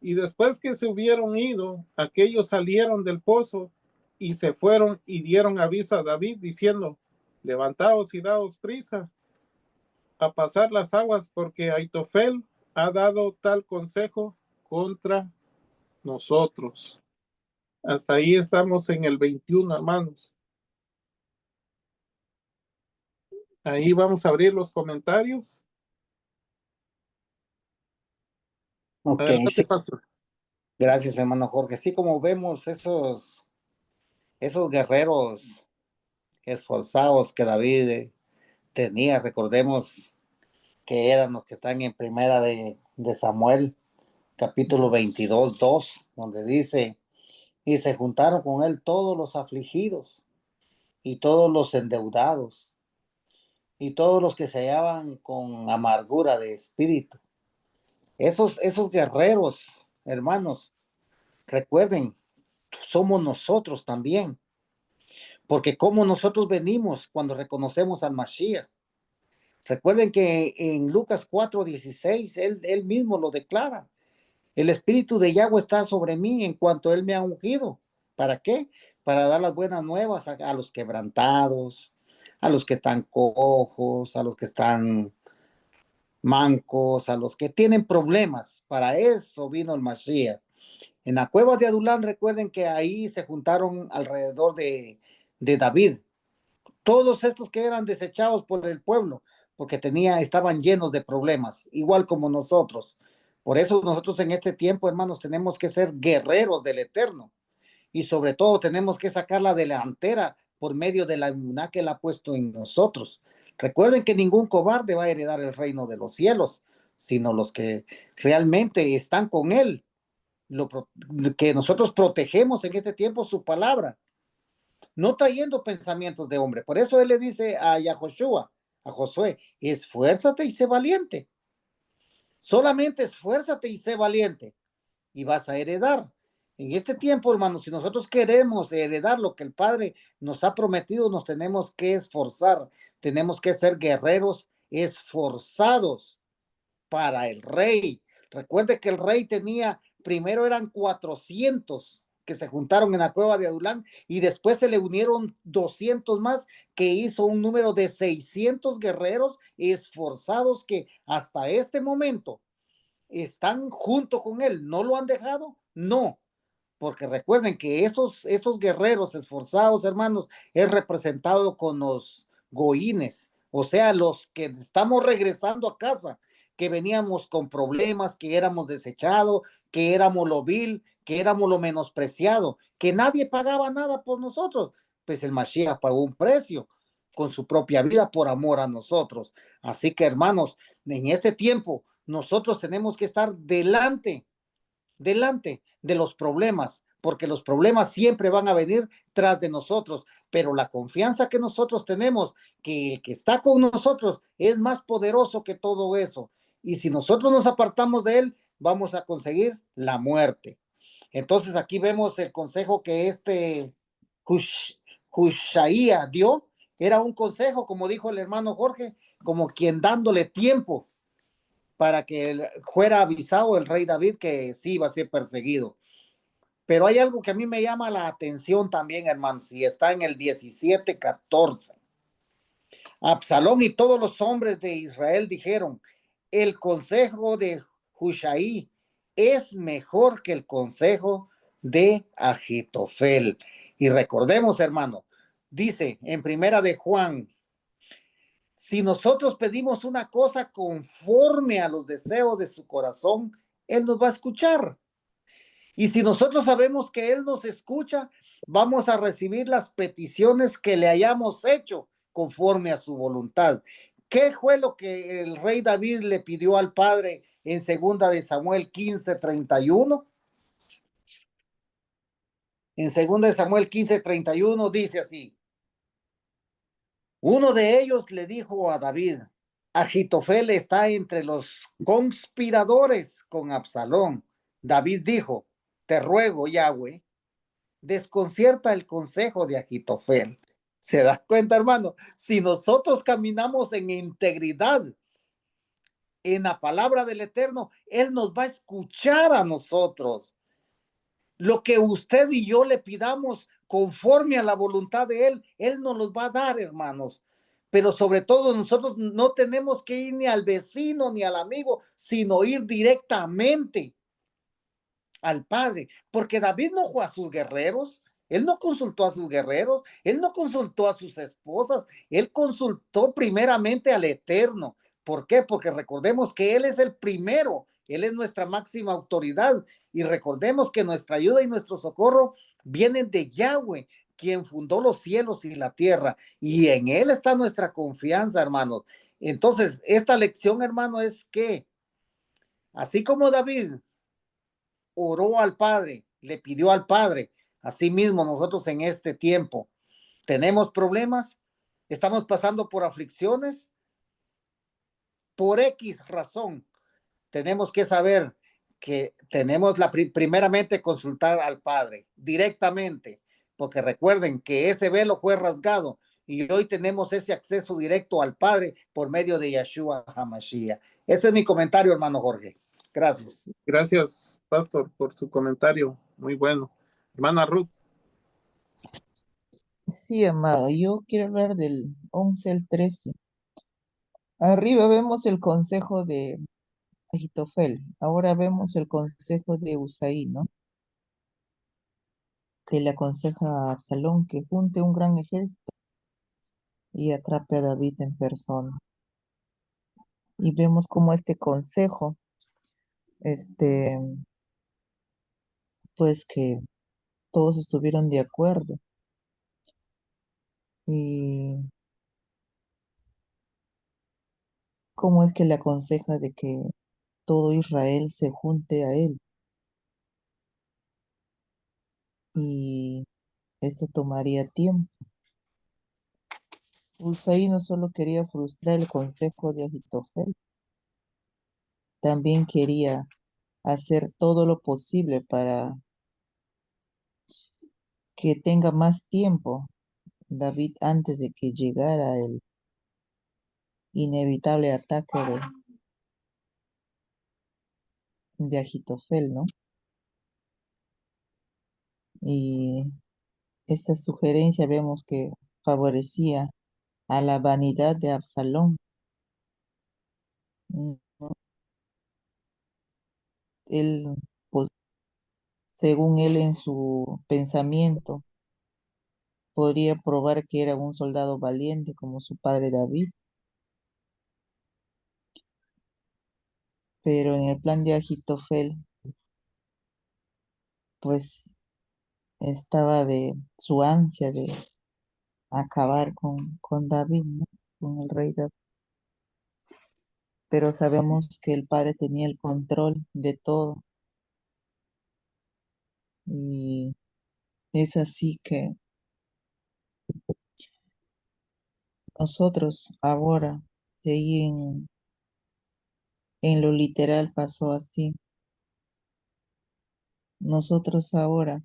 Y después que se hubieron ido, aquellos salieron del pozo y se fueron y dieron aviso a David diciendo: levantaos y daos prisa a pasar las aguas, porque Aitofel ha dado tal consejo contra nosotros. Hasta ahí estamos en el 21, hermanos. Ahí vamos a abrir los comentarios. Ok, Adelante, sí. pastor. Gracias, hermano Jorge. Sí, como vemos esos guerreros esforzados que David tenía, recordemos que eran los que están en primera de Samuel, capítulo 22:2, donde dice: y se juntaron con él todos los afligidos y todos los endeudados y todos los que se hallaban con amargura de espíritu. Esos guerreros, hermanos, recuerden, somos nosotros también, porque como nosotros venimos cuando reconocemos al Mashiach. Recuerden que en Lucas 4:16 él mismo lo declara: el Espíritu de Yahweh está sobre mí en cuanto él me ha ungido. ¿Para qué? Para dar las buenas nuevas a los quebrantados, a los que están cojos, a los que están mancos, a los que tienen problemas. Para eso vino el Mashiach. En la cueva de Adulán, recuerden que ahí se juntaron alrededor de David todos estos que eran desechados por el pueblo, porque estaban llenos de problemas, igual como nosotros. Por eso nosotros en este tiempo, hermanos, tenemos que ser guerreros del Eterno y sobre todo tenemos que sacar la delantera por medio de la inmunidad que Él ha puesto en nosotros. Recuerden que ningún cobarde va a heredar el reino de los cielos, sino los que realmente están con Él, que nosotros protegemos en este tiempo su palabra, no trayendo pensamientos de hombre. Por eso Él le dice a Yahoshua, a Josué, esfuérzate y sé valiente. Solamente esfuérzate y sé valiente y vas a heredar. En este tiempo, hermanos, si nosotros queremos heredar lo que el Padre nos ha prometido, nos tenemos que esforzar, tenemos que ser guerreros esforzados para el rey. Recuerde que el rey primero eran 400 que se juntaron en la cueva de Adulán y después se le unieron 200 más, que hizo un número de 600 guerreros esforzados que hasta este momento están junto con él. ¿No lo han dejado? No, porque recuerden que esos guerreros esforzados, hermanos, es representado con los goínes, o sea, los que estamos regresando a casa, que veníamos con problemas, que éramos desechados, que éramos lo vil, que éramos lo menospreciado, que nadie pagaba nada por nosotros. Pues el Mashiach pagó un precio con su propia vida por amor a nosotros. Así que, hermanos, en este tiempo nosotros tenemos que estar delante de los problemas, porque los problemas siempre van a venir tras de nosotros, pero la confianza que nosotros tenemos, que el que está con nosotros es más poderoso que todo eso, y si nosotros nos apartamos de él, vamos a conseguir la muerte. Entonces aquí vemos el consejo que Hushaía dio, era un consejo, como dijo el hermano Jorge, como quien dándole tiempo para que fuera avisado el rey David que sí iba a ser perseguido. Pero hay algo que a mí me llama la atención también, hermano, si está en el 17:14. Absalón y todos los hombres de Israel dijeron, el consejo de Hushaí es mejor que el consejo de Ahitofel. Y recordemos, hermano, dice en primera de Juan, si nosotros pedimos una cosa conforme a los deseos de su corazón, Él nos va a escuchar. Y si nosotros sabemos que Él nos escucha, vamos a recibir las peticiones que le hayamos hecho conforme a su voluntad. ¿Qué fue lo que el rey David le pidió al Padre en 2 de Samuel 15:31? En 2 de Samuel 15:31 dice así, uno de ellos le dijo a David, Ahitofel está entre los conspiradores con Absalón. David dijo, te ruego, Yahweh, desconcierta el consejo de Ahitofel. ¿Se da cuenta, hermano? Si nosotros caminamos en integridad, en la palabra del Eterno, Él nos va a escuchar a nosotros. Lo que usted y yo le pidamos conforme a la voluntad de Él, Él nos los va a dar, hermanos. Pero sobre todo nosotros no tenemos que ir ni al vecino ni al amigo, sino ir directamente al Padre, porque David no fue a sus guerreros, él no consultó a sus guerreros, él no consultó a sus esposas, él consultó primeramente al Eterno. ¿Por qué? Porque recordemos que Él es el primero, Él es nuestra máxima autoridad y recordemos que nuestra ayuda y nuestro socorro vienen de Yahweh, quien fundó los cielos y la tierra, y en Él está nuestra confianza, hermanos. Entonces, esta lección, hermano, es que así como David oró al Padre, le pidió al Padre, así mismo nosotros en este tiempo tenemos problemas, estamos pasando por aflicciones, por X razón, tenemos que saber que tenemos primeramente consultar al Padre directamente, porque recuerden que ese velo fue rasgado y hoy tenemos ese acceso directo al Padre por medio de Yeshua HaMashiach. Ese es mi comentario, hermano Jorge. Gracias. Gracias, Pastor, por su comentario. Muy bueno. Hermana Ruth. Sí, amado, yo quiero hablar del 11 al 13. Arriba vemos el consejo de Ahitofel, ahora vemos el consejo de Usaí, ¿no? Que le aconseja a Absalón que junte un gran ejército y atrape a David en persona. Y vemos cómo este consejo, este, pues que todos estuvieron de acuerdo y cómo es que le aconseja de que todo Israel se junte a él y esto tomaría tiempo. Hussein no solo quería frustrar el consejo de Ahitofel, también quería hacer todo lo posible para que tenga más tiempo David antes de que llegara el inevitable ataque de Ahitofel, ¿no? Y esta sugerencia vemos que favorecía a la vanidad de Absalón. ¿No? Él, pues, según él en su pensamiento, podría probar que era un soldado valiente como su padre David, pero en el plan de Ahitofel, pues estaba de su ansia de acabar con David, ¿no? Con el rey David. Pero sabemos que el padre tenía el control de todo y es así que nosotros ahora, si en lo literal pasó así, nosotros ahora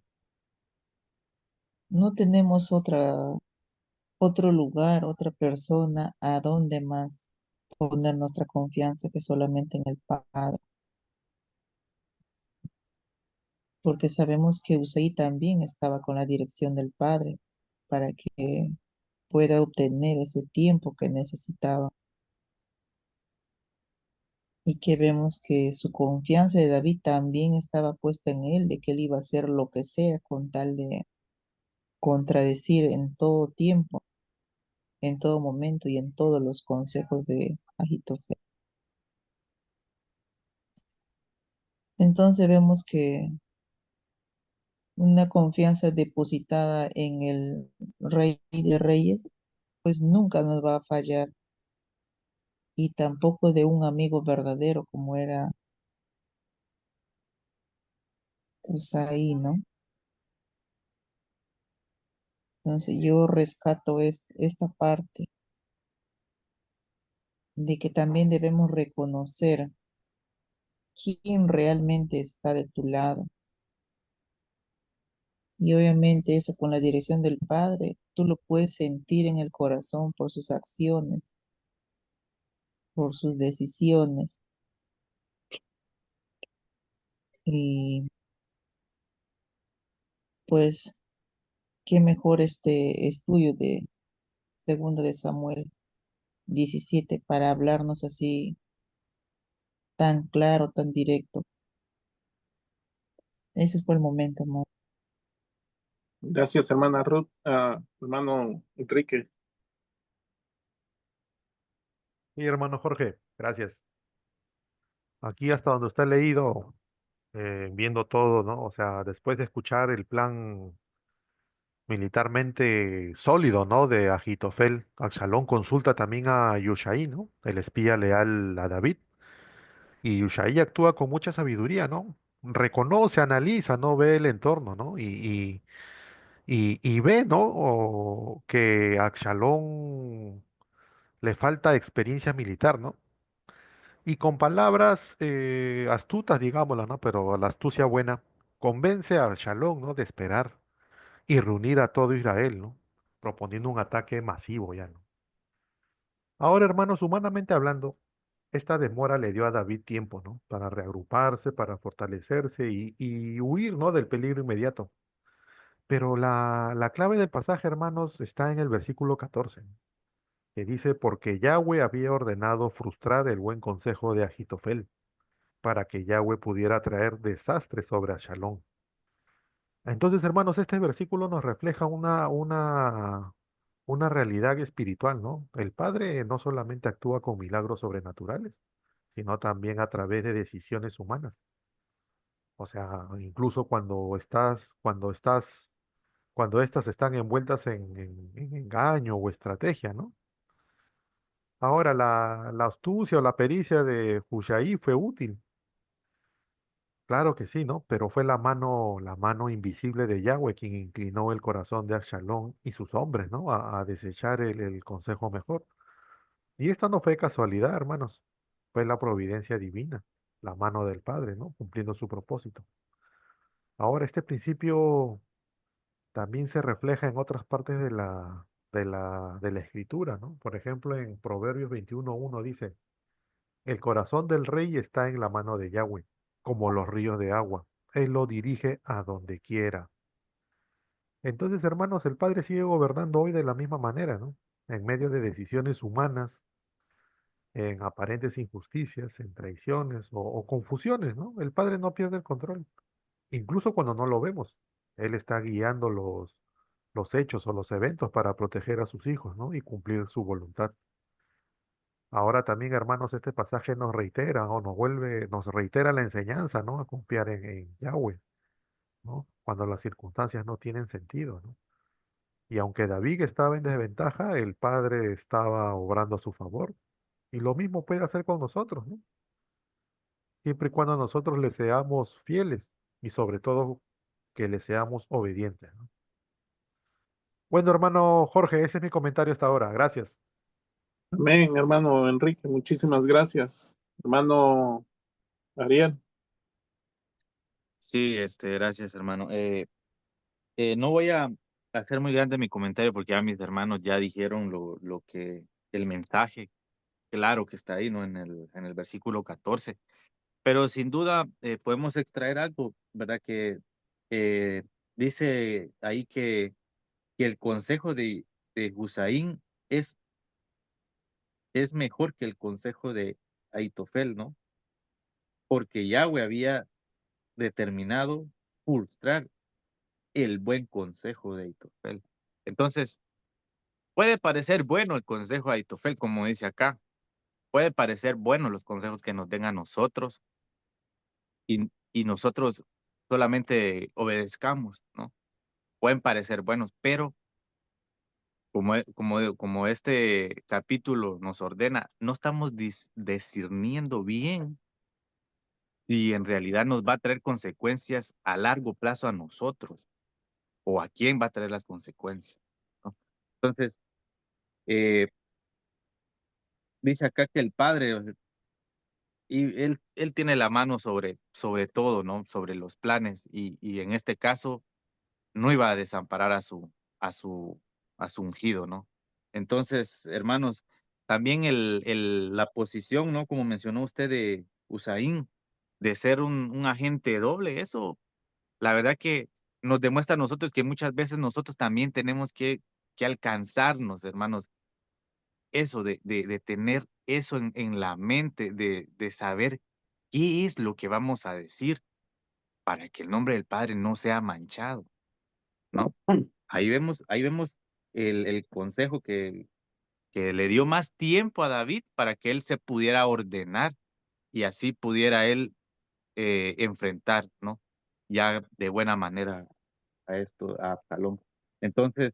no tenemos otro lugar, otra persona a donde más poner nuestra confianza que solamente en el Padre, porque sabemos que Usai también estaba con la dirección del Padre para que pueda obtener ese tiempo que necesitaba y que vemos que su confianza de David también estaba puesta en él, de que él iba a hacer lo que sea con tal de contradecir en todo tiempo, en todo momento y en todos los consejos de Ahitofel. Entonces vemos que una confianza depositada en el Rey de Reyes, pues nunca nos va a fallar y tampoco de un amigo verdadero como era Usai, ¿no? Entonces yo rescato esta parte de que también debemos reconocer quién realmente está de tu lado. Y obviamente eso con la dirección del Padre, tú lo puedes sentir en el corazón por sus acciones, por sus decisiones. Y pues qué mejor este estudio de Segundo de Samuel 17 para hablarnos así tan claro, tan directo. Eso es por el momento, amor. Gracias, hermana Ruth. Hermano Enrique. Y hermano Jorge, gracias. Aquí hasta donde usted ha leído, viendo todo, ¿no? O sea, después de escuchar el plan militarmente sólido, ¿no? De Agitofel, Absalón consulta también a Yushaí, ¿no? El espía leal a David. Y Yushaí actúa con mucha sabiduría, ¿no? Reconoce, analiza, ¿no? Ve el entorno, ¿no? Y ve, ¿no? Que a Absalón le falta experiencia militar, ¿no? Y con palabras astutas, digámoslo, ¿no? Pero la astucia buena, convence a Absalón, ¿no? De esperar y reunir a todo Israel, ¿no? Proponiendo un ataque masivo ya, ¿no? Ahora, hermanos, humanamente hablando, esta demora le dio a David tiempo, ¿no? Para reagruparse, para fortalecerse y huir, ¿no? Del peligro inmediato. Pero la clave del pasaje, hermanos, está en el versículo 14, que dice, porque Yahweh había ordenado frustrar el buen consejo de Agitofel, para que Yahweh pudiera traer desastre sobre Absalón. Entonces, hermanos, este versículo nos refleja una realidad espiritual, ¿no? El Padre no solamente actúa con milagros sobrenaturales, sino también a través de decisiones humanas. O sea, incluso cuando estas están envueltas en engaño o estrategia, ¿no? Ahora, la astucia o la pericia de Hushai fue útil, claro que sí, ¿no? Pero fue la mano invisible de Yahweh quien inclinó el corazón de Absalón y sus hombres, ¿no? A desechar el consejo mejor. Y esto no fue casualidad, hermanos, fue la providencia divina, la mano del Padre, ¿no? Cumpliendo su propósito. Ahora, este principio también se refleja en otras partes de la Escritura, ¿no? Por ejemplo, en Proverbios 21:1 dice, el corazón del rey está en la mano de Yahweh, como los ríos de agua. Él lo dirige a donde quiera. Entonces, hermanos, el Padre sigue gobernando hoy de la misma manera, ¿no? En medio de decisiones humanas, en aparentes injusticias, en traiciones o confusiones, ¿no? El Padre no pierde el control, incluso cuando no lo vemos. Él está guiando los hechos o los eventos para proteger a sus hijos, ¿no? Y cumplir su voluntad. Ahora también, hermanos, este pasaje nos reitera o nos reitera la enseñanza, ¿no? A confiar en Yahweh, ¿no? Cuando las circunstancias no tienen sentido, ¿no? Y aunque David estaba en desventaja, el Padre estaba obrando a su favor. Y lo mismo puede hacer con nosotros, ¿no? Siempre y cuando nosotros le seamos fieles y sobre todo que le seamos obedientes, ¿no? Bueno, hermano Jorge, ese es mi comentario hasta ahora. Gracias. Amén, hermano Enrique, muchísimas gracias. Hermano Ariel. Sí, gracias, hermano. No voy a hacer muy grande mi comentario porque ya mis hermanos ya dijeron el mensaje claro que está ahí, ¿no? En el versículo 14. Pero sin duda podemos extraer algo, ¿verdad? Que eh, dice ahí que el consejo de Husaín es mejor que el consejo de Aitofel, ¿no? Porque Yahweh había determinado frustrar el buen consejo de Aitofel. Entonces, puede parecer bueno el consejo de Aitofel, como dice acá. Puede parecer bueno los consejos que nos den a nosotros y nosotros solamente obedezcamos, ¿no? Pueden parecer buenos, pero como este capítulo nos ordena, no estamos discerniendo bien si en realidad nos va a traer consecuencias a largo plazo a nosotros o a quién va a traer las consecuencias, ¿no? Entonces, eh, dice acá que el Padre, y él tiene la mano sobre todo, ¿no? Sobre los planes, y en este caso no iba a desamparar a su, a su ungido, ¿no? Entonces, hermanos, también la posición, ¿no? Como mencionó usted de Usaín, de ser un agente doble, eso, la verdad que nos demuestra a nosotros que muchas veces nosotros también tenemos que alcanzarnos, hermanos, eso, de tener eso en la mente, de saber qué es lo que vamos a decir para que el nombre del Padre no sea manchado, ¿no? Ahí vemos el consejo que le dio más tiempo a David para que él se pudiera ordenar y así pudiera él enfrentar, ¿no? Ya de buena manera a Absalón. Entonces,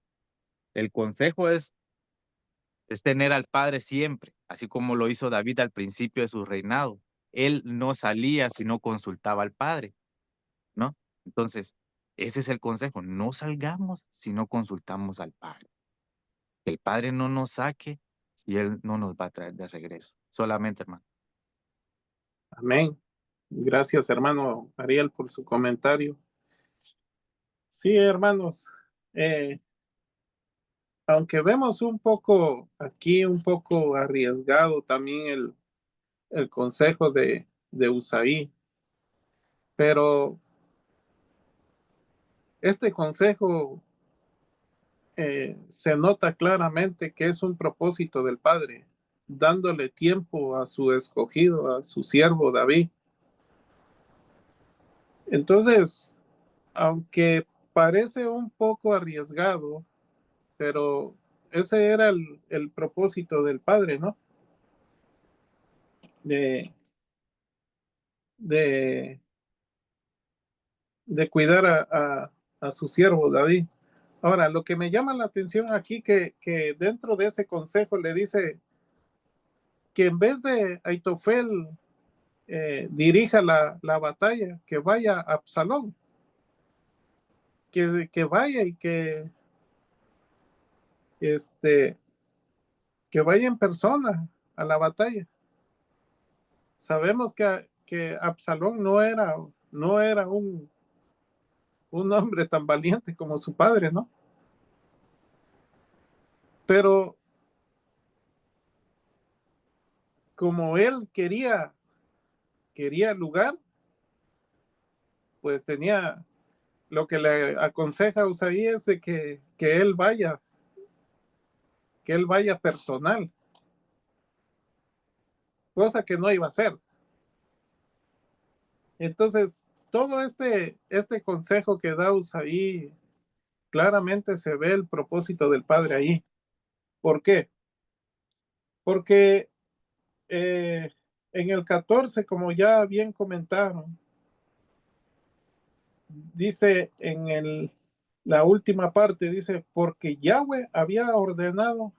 el consejo es tener al Padre siempre, así como lo hizo David al principio de su reinado. Él no salía si no consultaba al Padre, ¿no? Entonces, ese es el consejo, no salgamos si no consultamos al Padre. Que el Padre no nos saque si Él no nos va a traer de regreso. Solamente, hermano. Amén. Gracias, hermano Ariel, por su comentario. Sí, hermanos, eh, aunque vemos un poco aquí, un poco arriesgado también el consejo de Usaí, pero este consejo se nota claramente que es un propósito del Padre, dándole tiempo a su escogido, a su siervo David. Entonces, aunque parece un poco arriesgado, pero ese era el propósito del Padre, ¿no? De, de, de cuidar a su siervo David. Ahora, lo que me llama la atención aquí, que dentro de ese consejo le dice que en vez de Aitofel dirija la batalla, que vaya a Absalón, que vaya y este, que vaya en persona a la batalla. Sabemos que Absalón no era un hombre tan valiente como su padre, ¿no? Pero como él quería lugar, pues tenía lo que le aconseja a Usaí es de que él vaya personal, cosa que no iba a hacer. Entonces, todo este consejo que da Usaí, claramente se ve el propósito del Padre ahí. ¿Por qué? Porque en el 14, como ya bien comentaron, dice la última parte, dice, porque Yahweh había ordenado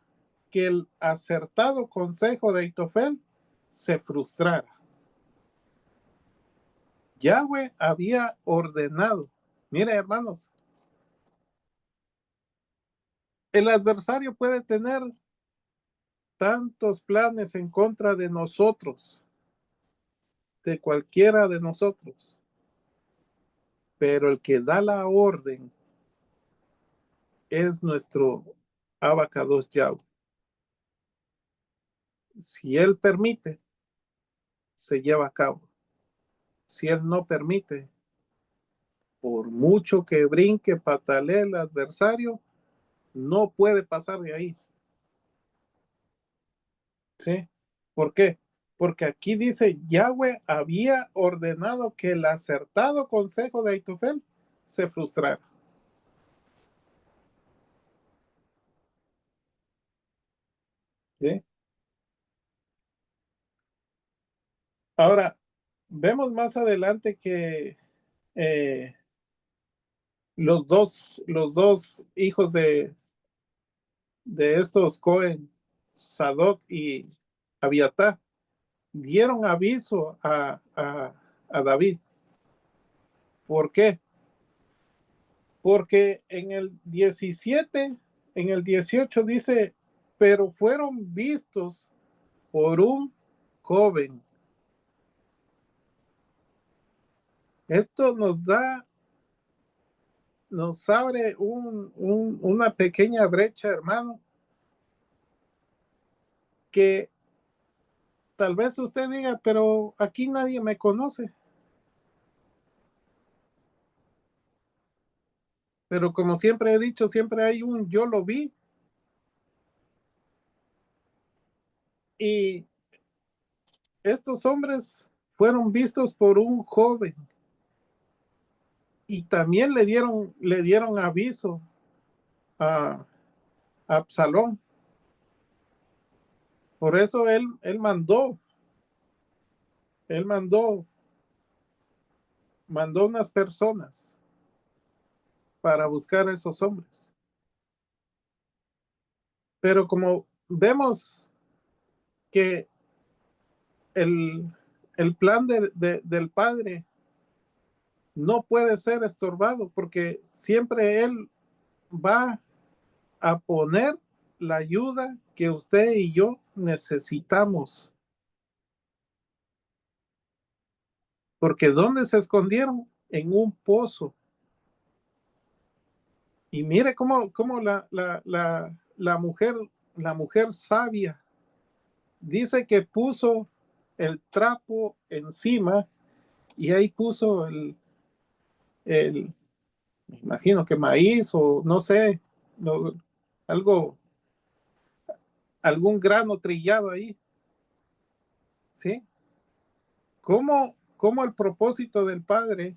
que el acertado consejo de Aitofel se frustrara. Yahweh había ordenado. Mire, hermanos, el adversario puede tener tantos planes en contra de nosotros, de cualquiera de nosotros, pero el que da la orden es nuestro Abacados Yahweh. Si él permite, se lleva a cabo. Si él no permite, por mucho que brinque, patalee el adversario, no puede pasar de ahí. ¿Sí? ¿Por qué? Porque aquí dice, Yahweh había ordenado que el acertado consejo de Aitofel se frustrara. ¿Sí? Ahora, vemos más adelante que los dos hijos de estos Cohen, Sadoc y Abiatar, dieron aviso a David. ¿Por qué? Porque en el 17, en el 18 dice, pero fueron vistos por un joven. Esto nos abre una pequeña brecha, hermano, que tal vez usted diga, pero aquí nadie me conoce. Pero como siempre he dicho, siempre hay un yo lo vi. Y estos hombres fueron vistos por un joven y también le dieron aviso a Absalón. Por eso él mandó unas personas para buscar a esos hombres. Pero como vemos que el plan del Padre no puede ser estorbado porque siempre Él va a poner la ayuda que usted y yo necesitamos. Porque ¿dónde se escondieron? En un pozo. Y mire cómo la mujer sabia dice que puso el trapo encima y ahí puso me imagino que maíz o no sé, algo, algún grano trillado ahí. ¿Sí? ¿Cómo el propósito del Padre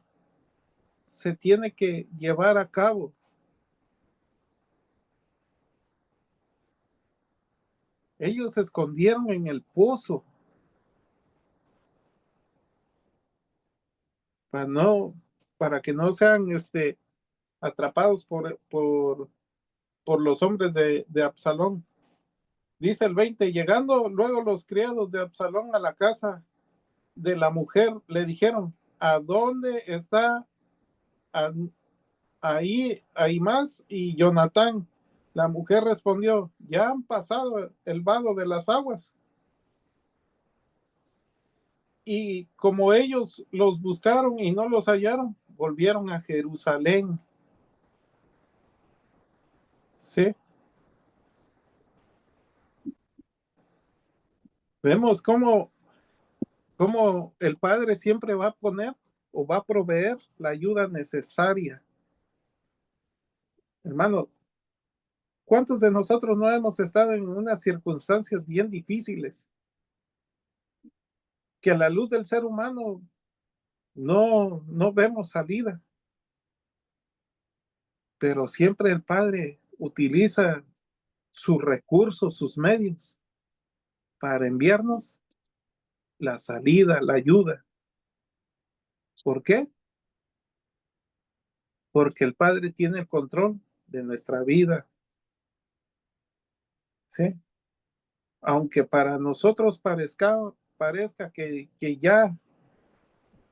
se tiene que llevar a cabo? Ellos se escondieron en el pozo para que no sean atrapados por los hombres de Absalón. Dice el 20, llegando luego los criados de Absalón a la casa de la mujer, le dijeron, ¿a dónde está Ahimás y Jonatán? La mujer respondió, ya han pasado el vado de las aguas. Y como ellos los buscaron y no los hallaron, volvieron a Jerusalén. ¿Sí? Vemos cómo el Padre siempre va a poner o va a proveer la ayuda necesaria. Hermano, ¿cuántos de nosotros no hemos estado en unas circunstancias bien difíciles que a la luz del ser humano no vemos salida? Pero siempre el Padre utiliza sus recursos, sus medios, para enviarnos la salida, la ayuda. ¿Por qué? Porque el Padre tiene el control de nuestra vida. ¿Sí? Aunque para nosotros parezca que ya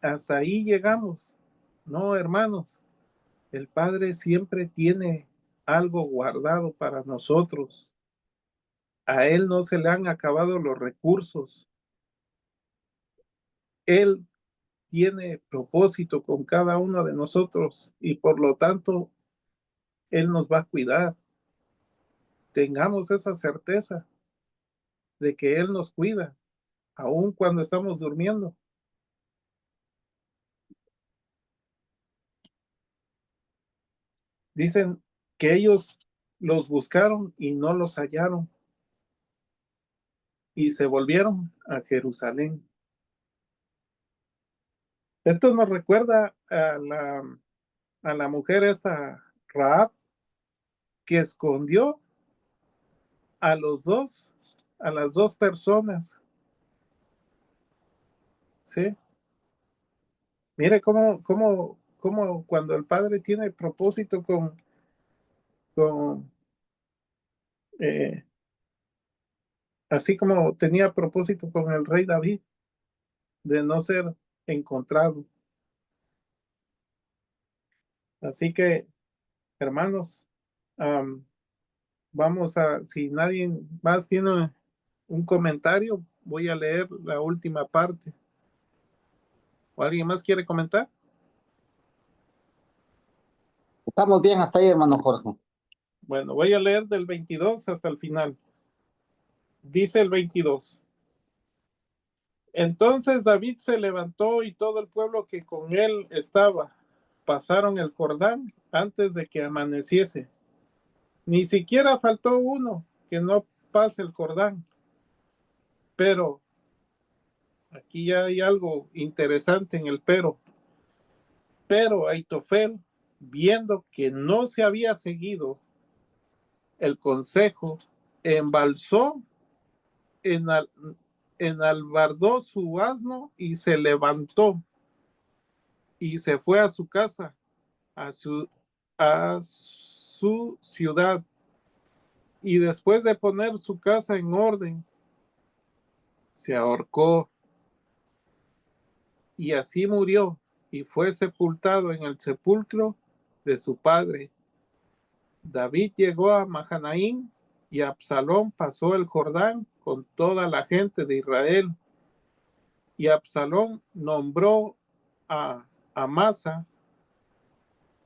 hasta ahí llegamos. No, hermanos, el Padre siempre tiene algo guardado para nosotros. A Él no se le han acabado los recursos. Él tiene propósito con cada uno de nosotros y por lo tanto Él nos va a cuidar. Tengamos esa certeza de que Él nos cuida, aun cuando estamos durmiendo. Dicen que ellos los buscaron y no los hallaron y se volvieron a Jerusalén. Esto nos recuerda a la mujer esta Rahab, que escondió a las dos personas. ¿Sí? Mire cómo cuando el Padre tiene propósito con así como tenía propósito con el rey David, de no ser encontrado. Así que, hermanos, si nadie más tiene un comentario, voy a leer la última parte. ¿O alguien más quiere comentar? Estamos bien hasta ahí, hermano Jorge. Bueno, voy a leer del 22 hasta el final. Dice el 22. Entonces David se levantó y todo el pueblo que con él estaba pasaron el Jordán antes de que amaneciese. Ni siquiera faltó uno que no pase el Jordán. Pero aquí ya hay algo interesante en el pero. Pero Aitofel, viendo que no se había seguido el consejo, embalsó, enalbardó su asno y se levantó y se fue a su casa, a su ciudad. Y después de poner su casa en orden, se ahorcó y así murió y fue sepultado en el sepulcro de su padre. David llegó a Mahanaim y Absalón pasó el Jordán con toda la gente de Israel. Y Absalón nombró a Amasa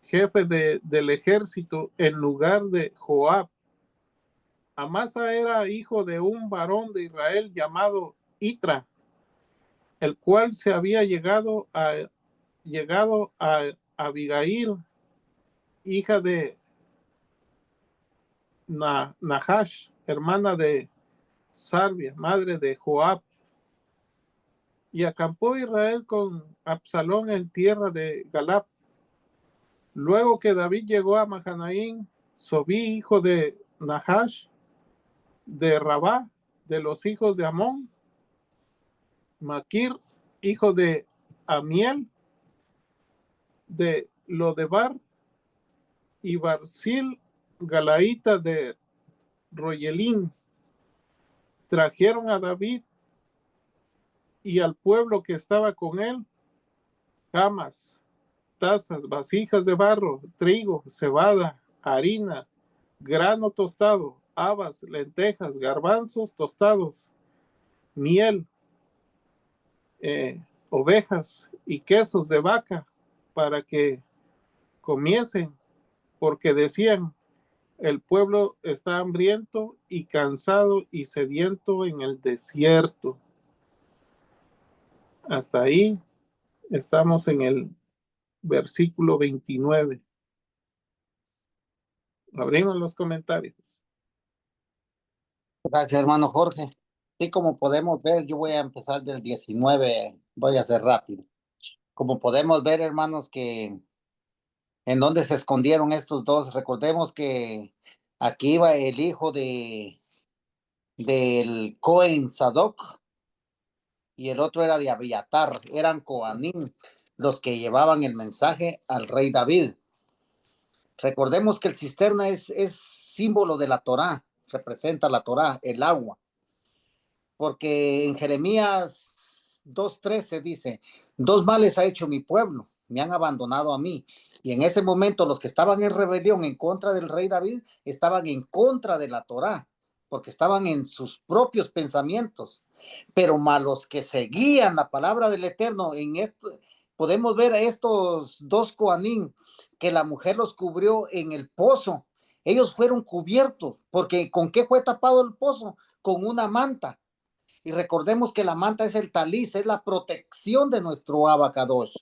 jefe del ejército en lugar de Joab. Amasa era hijo de un varón de Israel llamado Itra, el cual se había llegado a Abigail, hija de Nahash, hermana de Sarbia, madre de Joab. Y acampó Israel con Absalón en tierra de Galad. Luego que David llegó a Mahanaim, Sobí, hijo de Nahash, de Rabá, de los hijos de Amón, Maquir, hijo de Amiel, de Lodebar, y Barzil, Galaíta de Royelín. Trajeron a David y al pueblo que estaba con él camas, tazas, vasijas de barro, trigo, cebada, harina, grano tostado, habas, lentejas, garbanzos tostados, miel, ovejas y quesos de vaca para que comiesen, porque decían, el pueblo está hambriento y cansado y sediento en el desierto. Hasta ahí estamos en el versículo 29. Abrimos los comentarios. Gracias, hermano Jorge. Sí, como podemos ver, yo voy a empezar del 19, voy a ser rápido. Como podemos ver, hermanos, que en dónde se escondieron estos dos. Recordemos que aquí iba el hijo del Cohen Sadoc y el otro era de Abiatar, eran Coanim los que llevaban el mensaje al rey David. Recordemos que el cisterna es símbolo de la Torá, representa la Torá, el agua, porque en Jeremías 2:13 dice, dos males ha hecho mi pueblo, me han abandonado a mí. Y en ese momento los que estaban en rebelión en contra del rey David estaban en contra de la Torá, porque estaban en sus propios pensamientos. Pero malos que seguían la palabra del Eterno, en esto podemos ver a estos dos Coanim, que la mujer los cubrió en el pozo. Ellos fueron cubiertos, porque ¿con qué fue tapado el pozo? Con una manta. Y recordemos que la manta es el taliz, es la protección de nuestro Abacadosh.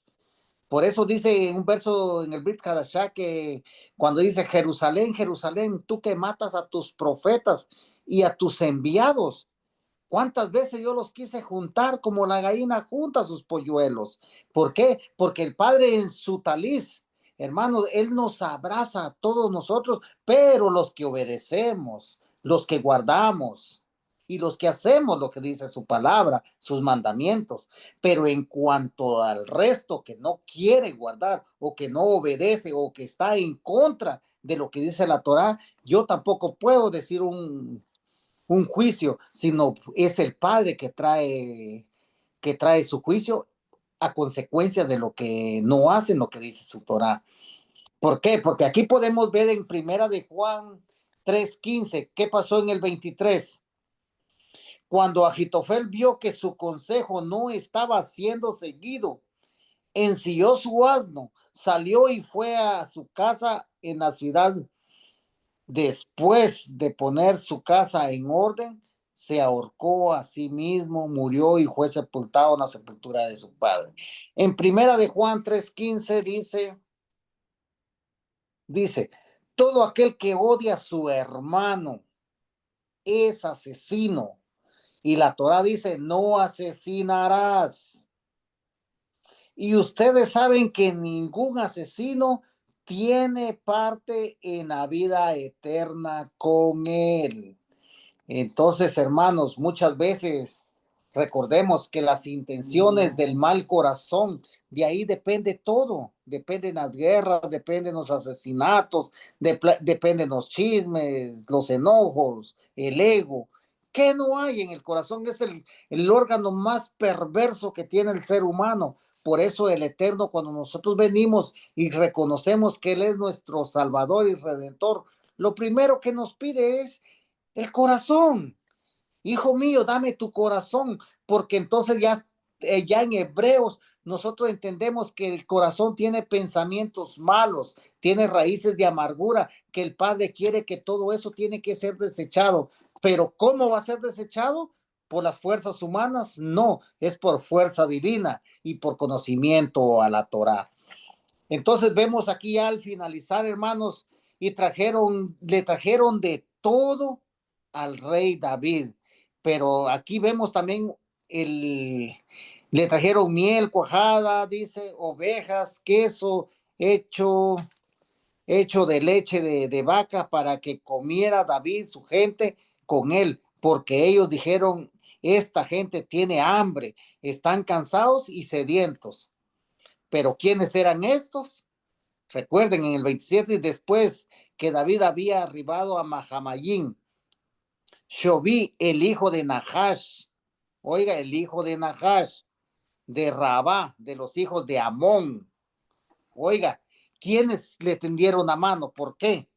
Por eso dice un verso en el Brit Hadashah que cuando dice Jerusalén, Jerusalén, tú que matas a tus profetas y a tus enviados. ¿Cuántas veces yo los quise juntar como la gallina junta sus polluelos? ¿Por qué? Porque el Padre en su taliz, hermanos, Él nos abraza a todos nosotros, pero los que obedecemos, los que guardamos y los que hacemos lo que dice su palabra, sus mandamientos. Pero en cuanto al resto que no quiere guardar o que no obedece o que está en contra de lo que dice la Torá, yo tampoco puedo decir un juicio, sino es el Padre que trae su juicio a consecuencia de lo que no hacen, lo que dice su Torá. ¿Por qué? Porque aquí podemos ver en Primera de Juan 3:15, ¿qué pasó en el 23? Cuando Agitofel vio que su consejo no estaba siendo seguido, ensilló su asno, salió y fue a su casa en la ciudad. Después de poner su casa en orden, se ahorcó a sí mismo, murió y fue sepultado en la sepultura de su padre. En Primera de Juan 3:15 dice, todo aquel que odia a su hermano es asesino. Y la Torá dice, no asesinarás. Y ustedes saben que ningún asesino tiene parte en la vida eterna con él. Entonces, hermanos, muchas veces recordemos que las intenciones del mal corazón, de ahí depende todo, dependen las guerras, dependen los asesinatos, dependen los chismes, los enojos, el ego. ¿Qué no hay en el corazón? Es el órgano más perverso que tiene el ser humano. Por eso el Eterno, cuando nosotros venimos y reconocemos que Él es nuestro Salvador y Redentor, lo primero que nos pide es el corazón. Hijo mío, dame tu corazón, porque entonces ya en Hebreos nosotros entendemos que el corazón tiene pensamientos malos, tiene raíces de amargura, que el Padre quiere que todo eso tiene que ser desechado. Pero ¿cómo va a ser desechado? ¿Por las fuerzas humanas? No, es por fuerza divina y por conocimiento a la Torá. Entonces vemos aquí al finalizar, hermanos, y le trajeron de todo al rey David. Pero aquí vemos también le trajeron miel cuajada, dice, ovejas, queso hecho de leche de vaca para que comiera David, su gente, con él, porque ellos dijeron, esta gente tiene hambre, están cansados y sedientos. Pero ¿quiénes eran estos? Recuerden, en el 27, después que David había arribado a Mahamayín, Shobí, el hijo de Nahash, oiga, el hijo de Nahash, de Rabá, de los hijos de Amón. Oiga, ¿quiénes le tendieron la mano? ¿Por qué?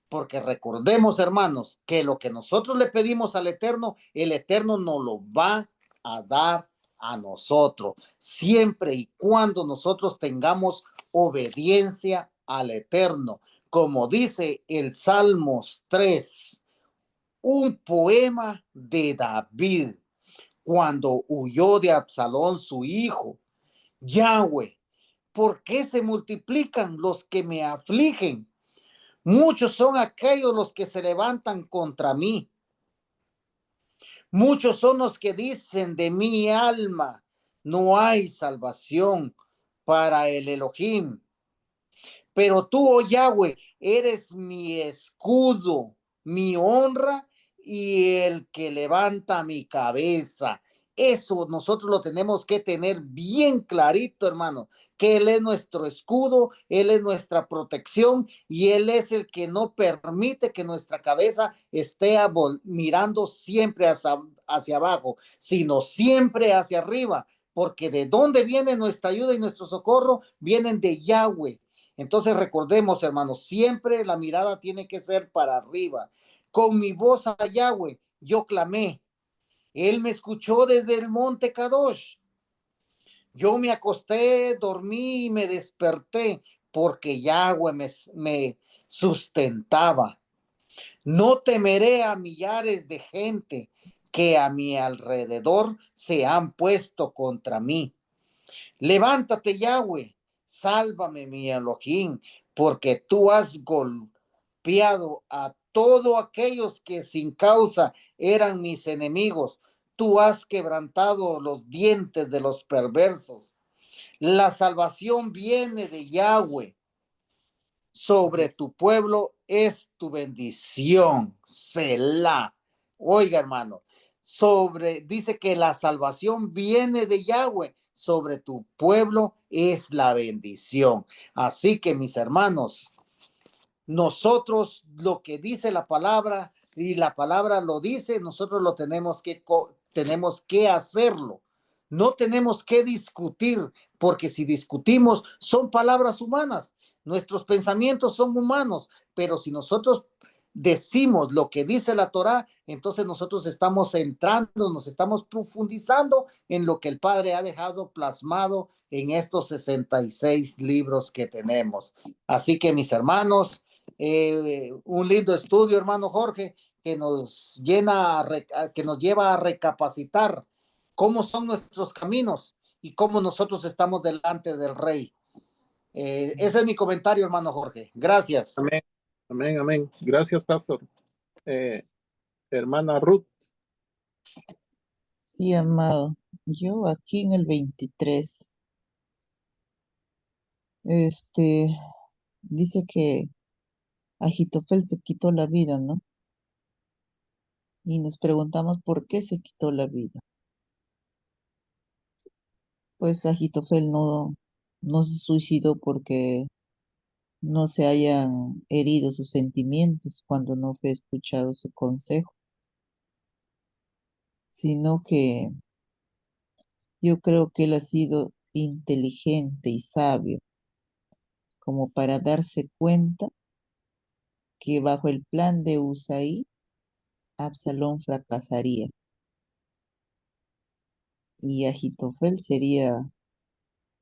Porque recordemos, hermanos, que lo que nosotros le pedimos al Eterno, el Eterno nos lo va a dar a nosotros, siempre y cuando nosotros tengamos obediencia al Eterno. Como dice el Salmos 3, un poema de David, cuando huyó de Absalón su hijo. Yahweh, ¿por qué se multiplican los que me afligen? Muchos son aquellos los que se levantan contra mí. Muchos son los que dicen de mi alma, no hay salvación para el Elohim. Pero tú, oh Yahweh, eres mi escudo, mi honra y el que levanta mi cabeza. Eso nosotros lo tenemos que tener bien clarito, hermano, que Él es nuestro escudo, Él es nuestra protección y Él es el que no permite que nuestra cabeza esté mirando siempre hacia abajo, sino siempre hacia arriba, porque de dónde viene nuestra ayuda y nuestro socorro, vienen de Yahweh. Entonces recordemos, hermanos, siempre la mirada tiene que ser para arriba. Con mi voz a Yahweh, yo clamé. Él me escuchó desde el monte Kadosh. Yo me acosté, dormí y me desperté porque Yahweh me sustentaba. No temeré a millares de gente que a mi alrededor se han puesto contra mí. Levántate, Yahweh, sálvame, mi Elohim, porque tú has golpeado a todos aquellos que sin causa eran mis enemigos. Tú has quebrantado los dientes de los perversos. La salvación viene de Yahweh. Sobre tu pueblo es tu bendición. Selah. Oiga, hermano, dice que la salvación viene de Yahweh. Sobre tu pueblo es la bendición. Así que, mis hermanos, nosotros lo que dice la palabra y la palabra lo dice, nosotros lo tenemos que hacerlo. No tenemos que discutir, porque si discutimos son palabras humanas, nuestros pensamientos son humanos, pero si nosotros decimos lo que dice la Torá, entonces nosotros estamos entrando, nos estamos profundizando en lo que el Padre ha dejado plasmado en estos 66 libros que tenemos. Así que, mis hermanos, un lindo estudio, hermano Jorge, que nos lleva a recapacitar cómo son nuestros caminos y cómo nosotros estamos delante del Rey. Ese es mi comentario, hermano Jorge. Gracias. Amén, amén, amén. Gracias, pastor. Hermana Ruth. Sí, amado. Yo aquí en el 23, dice que Agitofel se quitó la vida, ¿no? Y nos preguntamos por qué se quitó la vida. Pues Agitofel no se suicidó porque no se hayan herido sus sentimientos cuando no fue escuchado su consejo, sino que yo creo que él ha sido inteligente y sabio como para darse cuenta que bajo el plan de Usaí, Absalón fracasaría y Agitofel sería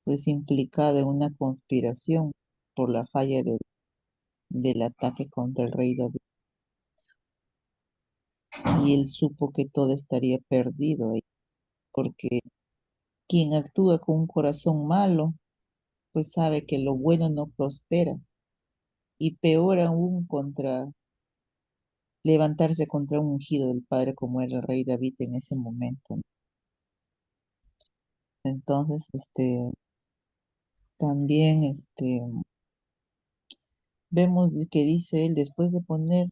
pues implicado en una conspiración por la falla del ataque contra el rey David. Y él supo que todo estaría perdido ahí, porque quien actúa con un corazón malo, pues sabe que lo bueno no prospera. Y peor aún levantarse contra un ungido del Padre como era el rey David en ese momento, ¿no? Entonces, también, vemos que dice él, después de poner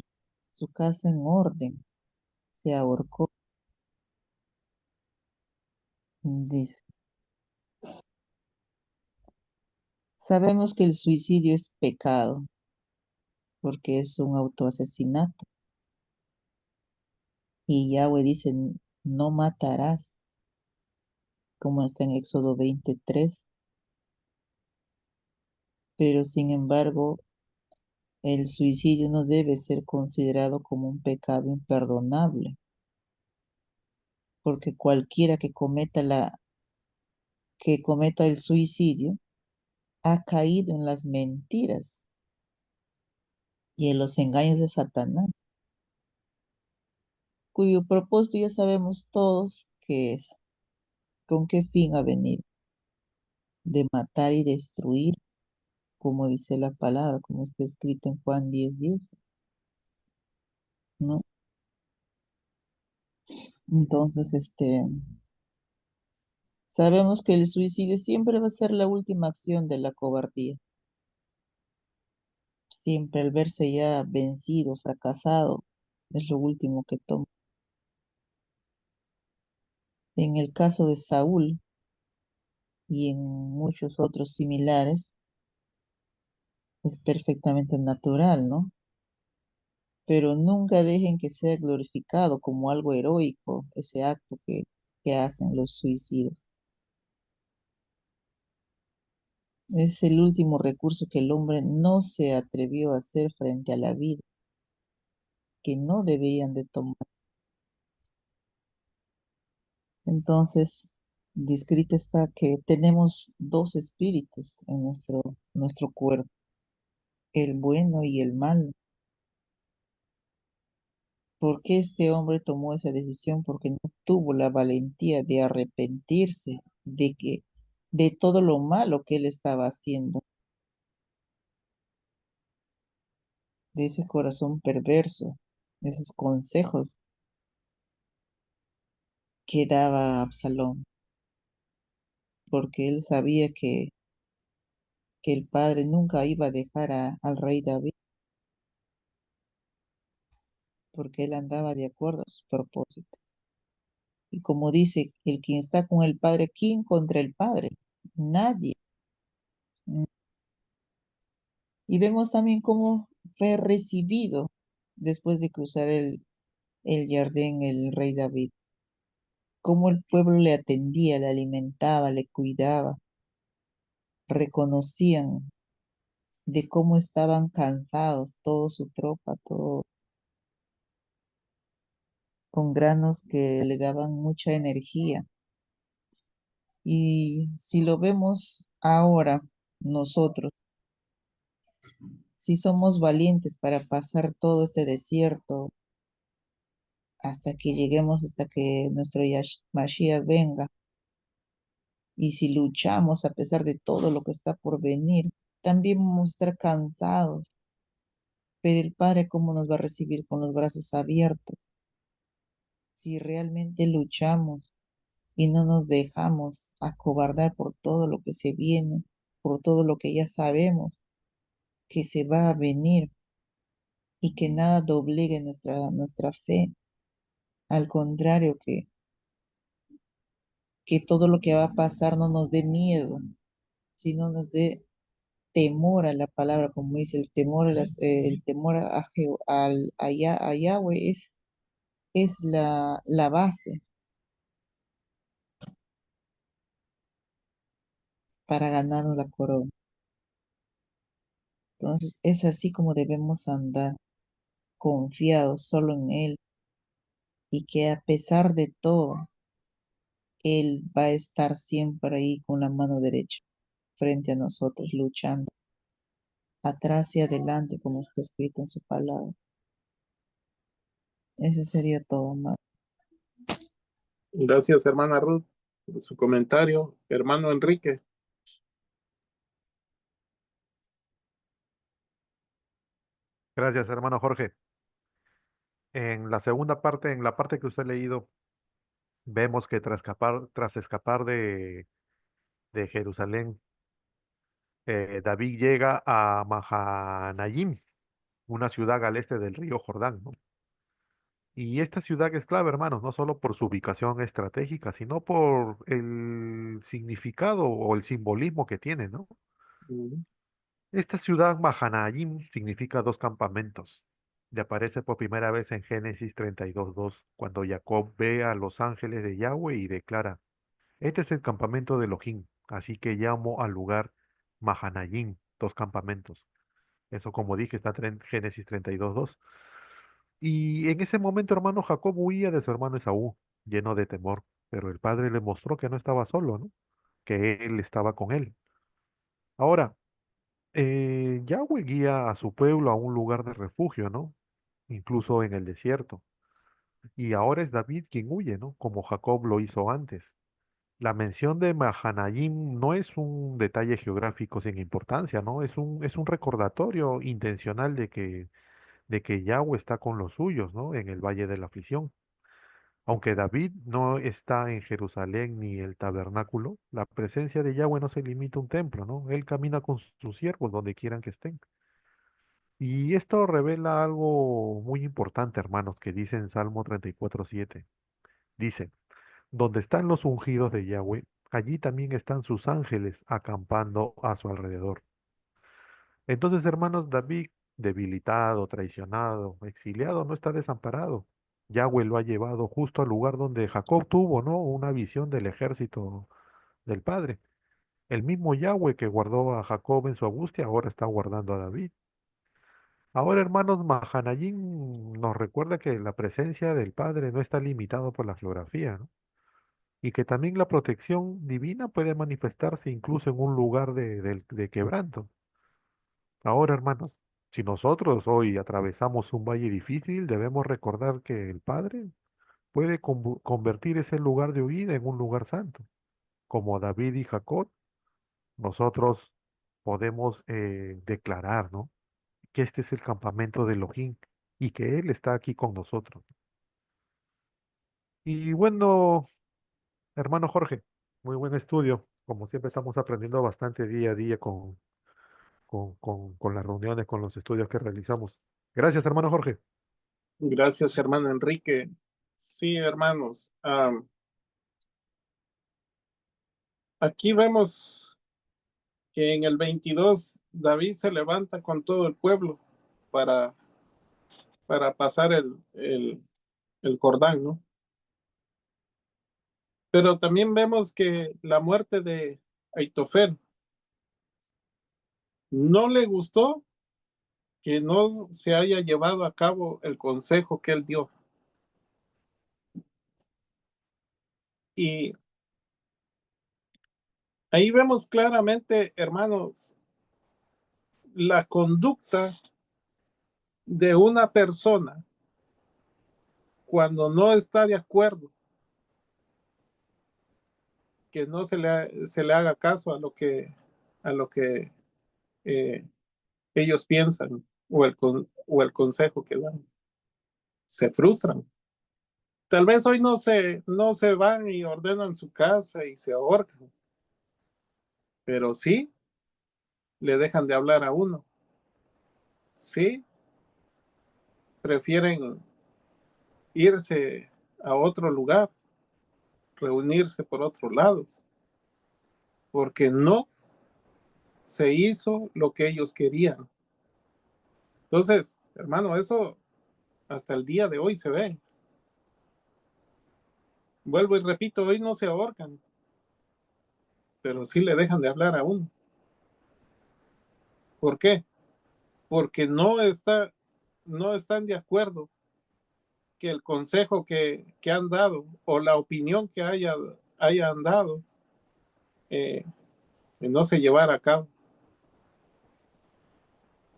su casa en orden, se ahorcó. Dice, sabemos que el suicidio es pecado porque es un autoasesinato. Y Yahweh dice, no matarás, como está en Éxodo 23. Pero sin embargo, el suicidio no debe ser considerado como un pecado imperdonable, porque cualquiera que cometa el suicidio ha caído en las mentiras y en los engaños de Satanás, cuyo propósito ya sabemos todos que es, con qué fin ha venido, de matar y destruir, como dice la palabra, como está escrito en Juan 10:10, ¿no? Entonces, sabemos que el suicidio siempre va a ser la última acción de la cobardía. Siempre al verse ya vencido, fracasado, es lo último que toma. En el caso de Saúl y en muchos otros similares, es perfectamente natural, ¿no? Pero nunca dejen que sea glorificado como algo heroico ese acto que hacen los suicidas. Es el último recurso que el hombre no se atrevió a hacer frente a la vida, que no debían de tomar. Entonces, descrito está que tenemos dos espíritus en nuestro cuerpo, el bueno y el malo. ¿Por qué este hombre tomó esa decisión? Porque no tuvo la valentía de arrepentirse de todo lo malo que él estaba haciendo, de ese corazón perverso, de esos consejos que daba Absalón, porque él sabía que el padre nunca iba a dejar al rey David, porque él andaba de acuerdo a sus propósitos. Y como dice, el quien está con el padre, ¿quién contra el padre? Nadie. Mm. Y vemos también cómo fue recibido después de cruzar el Jardín el rey David, cómo el pueblo le atendía, le alimentaba, le cuidaba, reconocían de cómo estaban cansados, toda su tropa, todo con granos que le daban mucha energía. Y si lo vemos ahora, nosotros, si somos valientes para pasar todo este desierto hasta que lleguemos, hasta que nuestro Mashiach venga, y si luchamos a pesar de todo lo que está por venir, también vamos a estar cansados, pero el Padre, ¿cómo nos va a recibir con los brazos abiertos? Si realmente luchamos y no nos dejamos acobardar por todo lo que se viene, por todo lo que ya sabemos que se va a venir y que nada doblegue nuestra fe. Al contrario, que todo lo que va a pasar no nos dé miedo, sino nos dé temor a la palabra, como dice, el temor a Yahweh es la base para ganarnos la corona. Entonces es así como debemos andar, confiados solo en Él, y que a pesar de todo, Él va a estar siempre ahí con la mano derecha frente a nosotros, luchando atrás y adelante, como está escrito en su palabra. Eso sería todo, más. Gracias, hermana Ruth, por su comentario. Hermano Enrique. Gracias, hermano Jorge. En la segunda parte, en la parte que usted ha leído, vemos que tras escapar de Jerusalén, David llega a Mahanayim, una ciudad al este del río Jordán, ¿no? Y esta ciudad es clave, hermanos, no solo por su ubicación estratégica, sino por el significado o el simbolismo que tiene, ¿no? Mm. Esta ciudad, Mahanaim, significa dos campamentos. Y aparece por primera vez en Génesis 32:2, cuando Jacob ve a los ángeles de Yahweh y declara, este es el campamento de Elohim, así que llamo al lugar Mahanaim, dos campamentos. Eso, como dije, está en Génesis 32:2. Y en ese momento, hermano, Jacob huía de su hermano Esaú, lleno de temor, pero el padre le mostró que no estaba solo, ¿no? Que él estaba con él. Ahora, Yahweh guía a su pueblo a un lugar de refugio, ¿no? Incluso en el desierto. Y ahora es David quien huye, ¿no? Como Jacob lo hizo antes. La mención de Mahanaim no es un detalle geográfico sin importancia, ¿no? Es un recordatorio intencional de que Yahweh está con los suyos, ¿no? En el Valle de la Aflicción. Aunque David no está en Jerusalén ni el tabernáculo, la presencia de Yahweh no se limita a un templo, ¿no? Él camina con sus siervos donde quieran que estén. Y esto revela algo muy importante, hermanos, que dice en Salmo 34:7. Dice, donde están los ungidos de Yahweh, allí también están sus ángeles acampando a su alrededor. Entonces, hermanos, David, debilitado, traicionado, exiliado, no está desamparado. Yahweh lo ha llevado justo al lugar donde Jacob tuvo, ¿no? Una visión del ejército del Padre. El mismo Yahweh que guardó a Jacob en su angustia, ahora está guardando a David. Ahora, hermanos, Mahanayim nos recuerda que la presencia del Padre no está limitado por la geografía, ¿no? Y que también la protección divina puede manifestarse incluso en un lugar de quebranto. Ahora, hermanos, si nosotros hoy atravesamos un valle difícil, debemos recordar que el Padre puede convertir ese lugar de huida en un lugar santo. Como David y Jacob, nosotros podemos declarar, ¿no? Que este es el campamento de Elohim y que Él está aquí con nosotros. Y bueno, hermano Jorge, muy buen estudio. Como siempre estamos aprendiendo bastante día a día con las reuniones, con los estudios que realizamos. Gracias, hermano Jorge. Gracias, hermano Enrique. Sí, hermanos. Aquí vemos que en el 22 David se levanta con todo el pueblo para, para pasar el Jordán, ¿no? Pero también vemos que la muerte de Aitofel no le gustó que no se haya llevado a cabo el consejo que él dio. Y ahí vemos claramente, hermanos, la conducta de una persona cuando no está de acuerdo, que no se le haga caso a lo que eh, ellos piensan o el consejo que dan. Se frustran. Tal vez hoy no se van y ordenan su casa y se ahorcan, pero sí le dejan de hablar a uno. Sí prefieren irse a otro lugar, reunirse por otros lados, porque no se hizo lo que ellos querían. Entonces, hermano, eso hasta el día de hoy se ve. Vuelvo y repito, hoy no se ahorcan, pero sí le dejan de hablar a uno. ¿Por qué? Porque no están de acuerdo que el consejo que han dado o la opinión que hayan dado eh, no se llevara a cabo.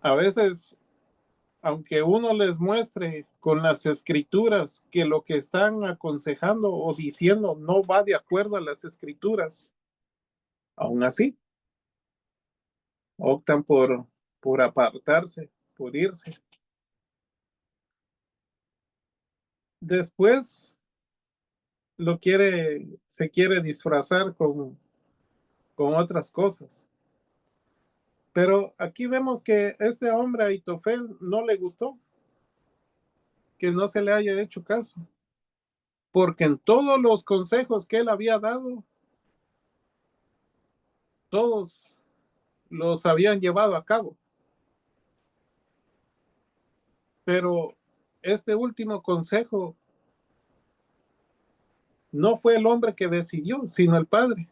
A veces, aunque uno les muestre con las escrituras que lo que están aconsejando o diciendo no va de acuerdo a las escrituras, aún así optan por apartarse, por irse. Después se quiere disfrazar con otras cosas. Pero aquí vemos que este hombre Aitofel no le gustó. que no se le haya hecho caso, porque en todos los consejos que él había dado, todos los habían llevado a cabo. Pero este último consejo no fue el hombre que decidió, sino el padre.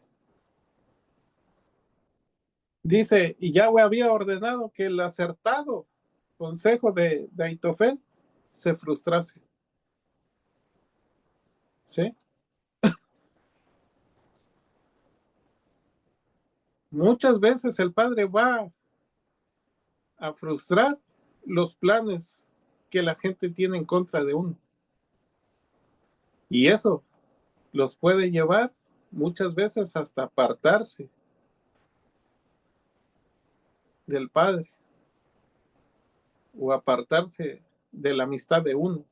Dice, y Yahweh había ordenado que el acertado consejo de Ahitofel se frustrase. ¿Sí? Muchas veces el padre va a frustrar los planes que la gente tiene en contra de uno. Y eso los puede llevar muchas veces hasta apartarse del padre o apartarse de la amistad de uno.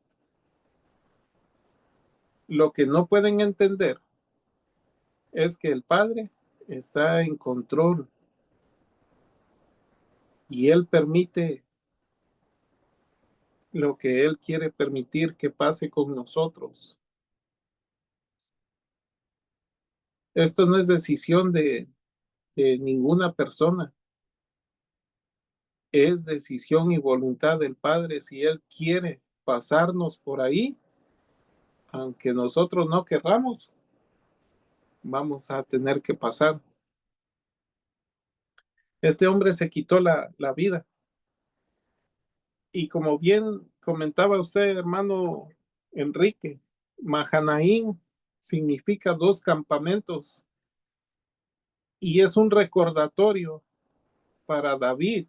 Lo que no pueden entender es que el padre está en control y él permite lo que él quiere permitir que pase con nosotros. Esto no es decisión de ninguna persona, es decisión y voluntad del Padre. Si él quiere pasarnos por ahí, aunque nosotros no querramos, vamos a tener que pasar. Este hombre se quitó la vida. Y como bien comentaba usted, hermano Enrique, Mahanaim significa 2 campamentos y es un recordatorio para David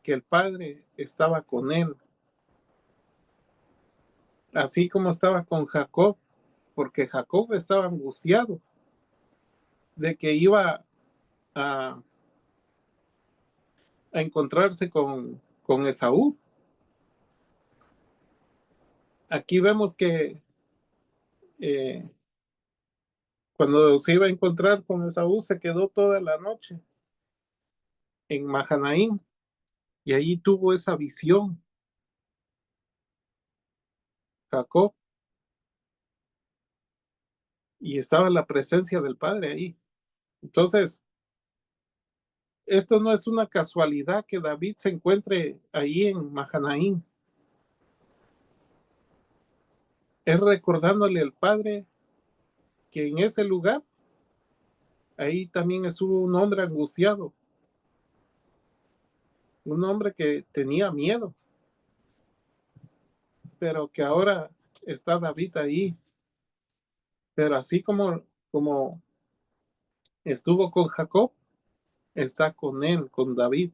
que el Padre estaba con él, así como estaba con Jacob, porque Jacob estaba angustiado de que iba a, a encontrarse con Esaú. Aquí vemos que cuando se iba a encontrar con Esaú se quedó toda la noche en Mahanaim y allí tuvo esa visión Jacob y estaba la presencia del Padre ahí. Entonces, esto no es una casualidad que David se encuentre ahí en Mahanaim. Es recordándole al Padre que en ese lugar, ahí también estuvo un hombre angustiado, un hombre que tenía miedo, pero que ahora está David ahí. Pero así como estuvo con Jacob, está con él, con David.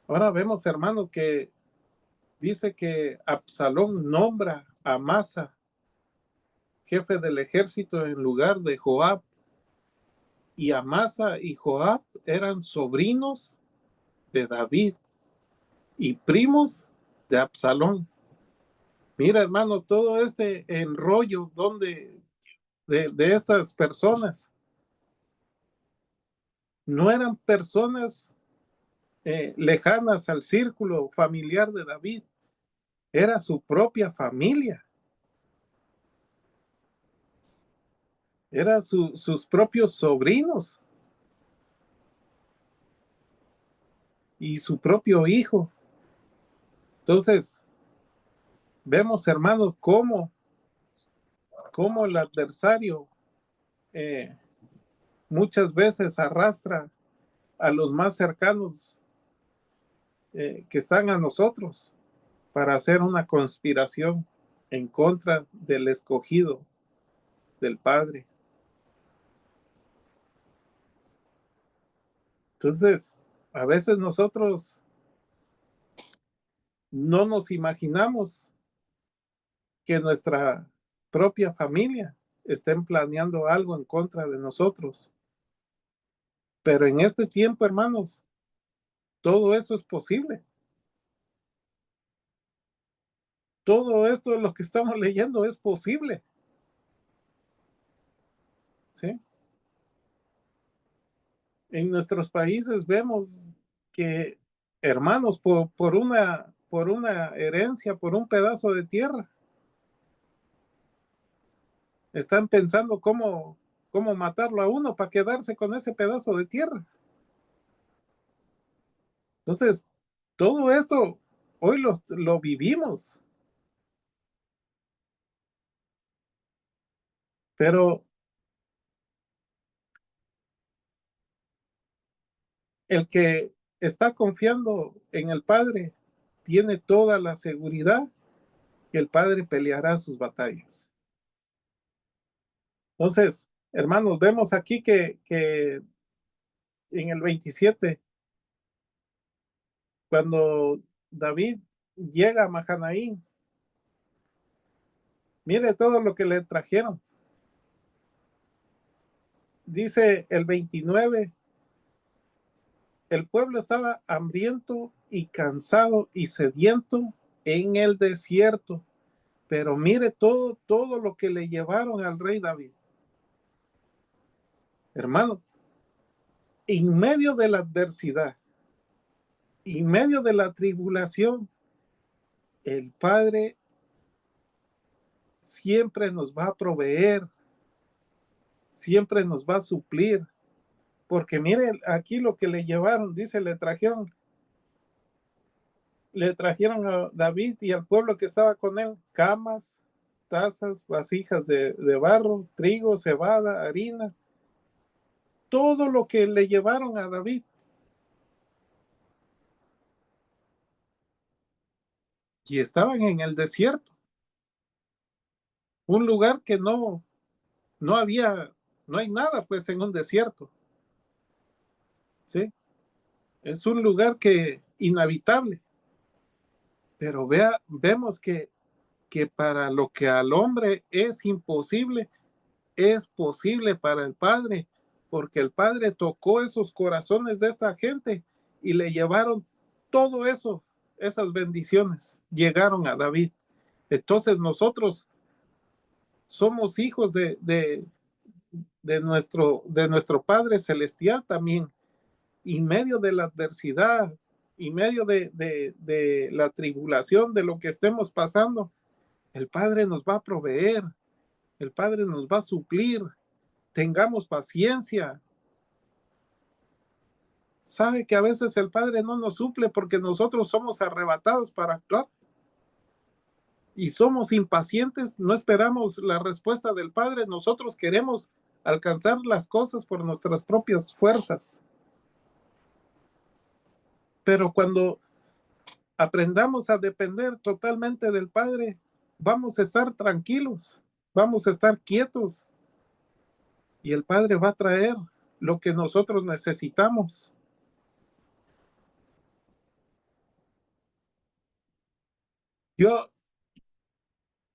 Ahora vemos, hermano, que dice que Absalón nombra a Amasa jefe del ejército en lugar de Joab. Y Amasa y Joab eran sobrinos de David y primos de Absalón. Mira, hermano, todo este enrollo de estas personas no eran personas lejanas al círculo familiar de David, era su propia familia, eran sus propios sobrinos y su propio hijo. Entonces, vemos, hermanos, cómo el adversario muchas veces arrastra a los más cercanos que están a nosotros para hacer una conspiración en contra del escogido del Padre. Entonces, a veces nosotros no nos imaginamos que nuestra propia familia estén planeando algo en contra de nosotros. Pero en este tiempo, hermanos, todo eso es posible. Todo esto de lo que estamos leyendo es posible. ¿Sí? En nuestros países vemos que hermanos por una por una herencia, por un pedazo de tierra. Están pensando cómo matarlo a uno para quedarse con ese pedazo de tierra. Entonces, todo esto hoy lo vivimos. Pero el que está confiando en el Padre tiene toda la seguridad que el Padre peleará sus batallas. Entonces, hermanos, vemos aquí que en el 27, cuando David llega a Mahanaim, mire todo lo que le trajeron. Dice el 29, el pueblo estaba hambriento y cansado y sediento en el desierto. Pero mire todo lo que le llevaron al rey David. Hermanos, en medio de la adversidad, en medio de la tribulación, el Padre siempre nos va a proveer, siempre nos va a suplir. Porque mire aquí lo que le llevaron, dice, le trajeron a David y al pueblo que estaba con él camas, tazas, vasijas de barro, trigo, cebada, harina, todo lo que le llevaron a David. Y estaban en el desierto, un lugar que no hay nada pues en un desierto, ¿sí? Es un lugar que inhabitable, pero vemos que para lo que al hombre es imposible, es posible para el Padre, porque el Padre tocó esos corazones de esta gente y le llevaron todo eso, esas bendiciones, llegaron a David. Entonces nosotros somos hijos de nuestro Padre Celestial también, y medio de la adversidad, y medio de la tribulación, de lo que estemos pasando, el Padre nos va a proveer, el Padre nos va a suplir. Tengamos paciencia. Sabe que a veces el Padre no nos suple porque nosotros somos arrebatados para actuar y somos impacientes, no esperamos la respuesta del Padre, nosotros queremos alcanzar las cosas por nuestras propias fuerzas. Pero cuando aprendamos a depender totalmente del Padre, vamos a estar tranquilos, vamos a estar quietos y el Padre va a traer lo que nosotros necesitamos. Yo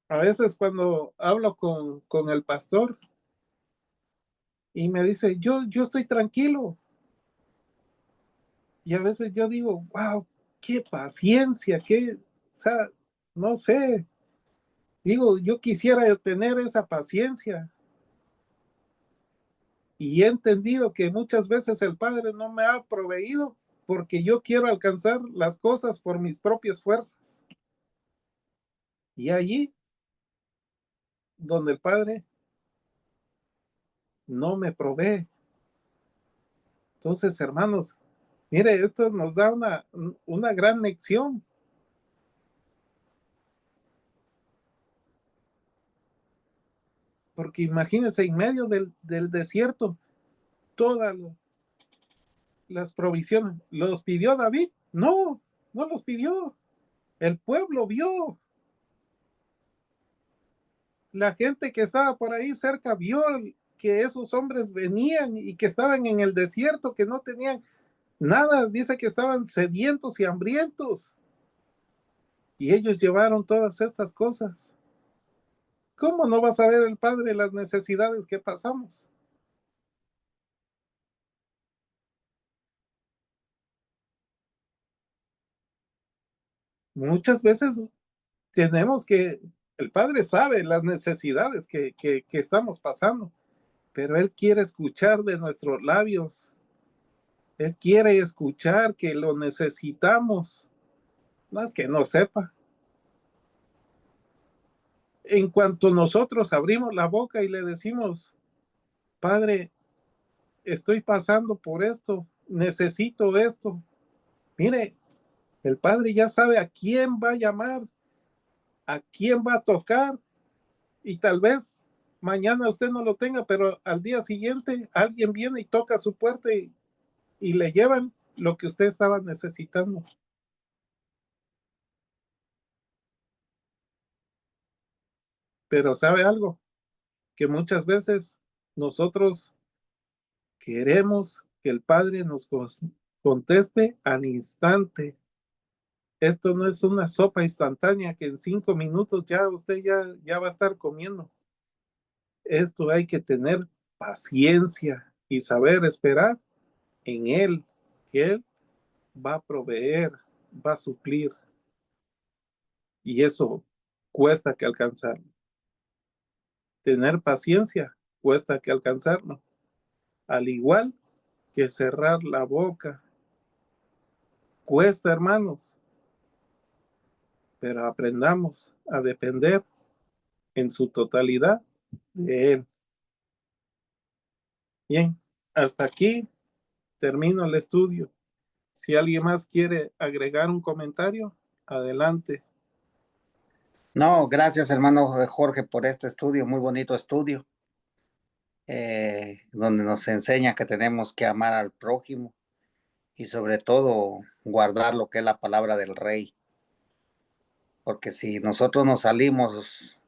a veces cuando hablo con el pastor y me dice, yo estoy tranquilo. Y a veces yo digo, wow, qué paciencia, o sea, no sé. Digo, yo quisiera tener esa paciencia. Y he entendido que muchas veces el Padre no me ha proveído porque yo quiero alcanzar las cosas por mis propias fuerzas. Y allí donde el Padre no me provee. Entonces, hermanos, mire, esto nos da una gran lección. Porque imagínense, en medio del desierto, todas las provisiones, ¿los pidió David? No, no los pidió. El pueblo vio. La gente que estaba por ahí cerca vio que esos hombres venían y que estaban en el desierto, que no tenían nada. Dice que estaban sedientos y hambrientos. Y ellos llevaron todas estas cosas. ¿Cómo no va a saber el Padre las necesidades que pasamos? Muchas veces tenemos que, el Padre sabe las necesidades que estamos pasando, pero Él quiere escuchar de nuestros labios. Él quiere escuchar que lo necesitamos. más que no sepa. En cuanto nosotros abrimos la boca y le decimos, Padre, estoy pasando por esto, necesito esto. Mire, el Padre ya sabe a quién va a llamar, a quién va a tocar, y tal vez mañana usted no lo tenga, pero al día siguiente alguien viene y toca su puerta y le llevan lo que usted estaba necesitando. Pero ¿sabe algo? Que muchas veces nosotros queremos que el Padre nos conteste al instante. Esto no es una sopa instantánea que en 5 minutos ya usted ya va a estar comiendo. Esto hay que tener paciencia y saber esperar en Él, que Él va a proveer, va a suplir. Y eso cuesta que alcanzarlo. Tener paciencia cuesta que alcanzarlo. Al igual que cerrar la boca. Cuesta, hermanos, pero aprendamos a depender en su totalidad de Él. Bien, hasta aquí termino el estudio. Si alguien más quiere agregar un comentario, adelante. No, gracias hermano Jorge por este estudio, muy bonito estudio, donde nos enseña que tenemos que amar al prójimo y sobre todo guardar lo que es la palabra del Rey. Porque si nosotros nos salimos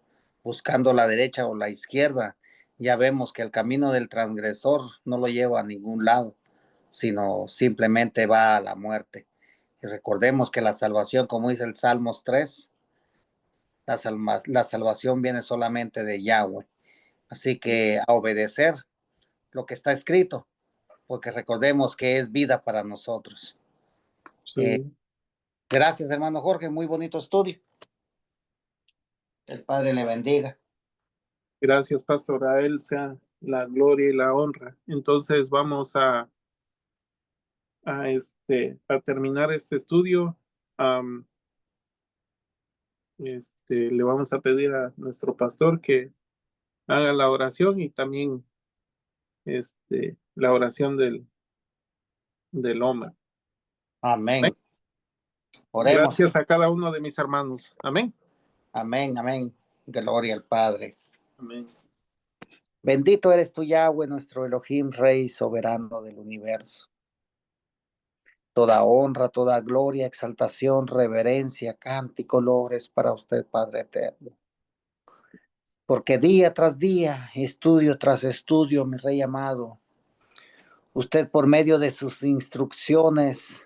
buscando la derecha o la izquierda, ya vemos que el camino del transgresor no lo lleva a ningún lado, sino simplemente va a la muerte. Y recordemos que la salvación, como dice el Salmos 3, la salvación viene solamente de Yahweh. Así que a obedecer lo que está escrito, porque recordemos que es vida para nosotros. Sí. Gracias, hermano Jorge, muy bonito estudio. El Padre le bendiga. Gracias, pastor. A Él sea la gloria y la honra. Entonces vamos a terminar este estudio. Le vamos a pedir a nuestro pastor que haga la oración y también la oración del hombre. Amén. Oremos. Gracias a cada uno de mis hermanos. Amén. Amén, amén. Gloria al Padre. Amén. Bendito eres tú, Yahweh, nuestro Elohim, Rey soberano del universo. Toda honra, toda gloria, exaltación, reverencia, cántico, colores para usted, Padre eterno. Porque día tras día, estudio tras estudio, mi Rey amado, usted por medio de sus instrucciones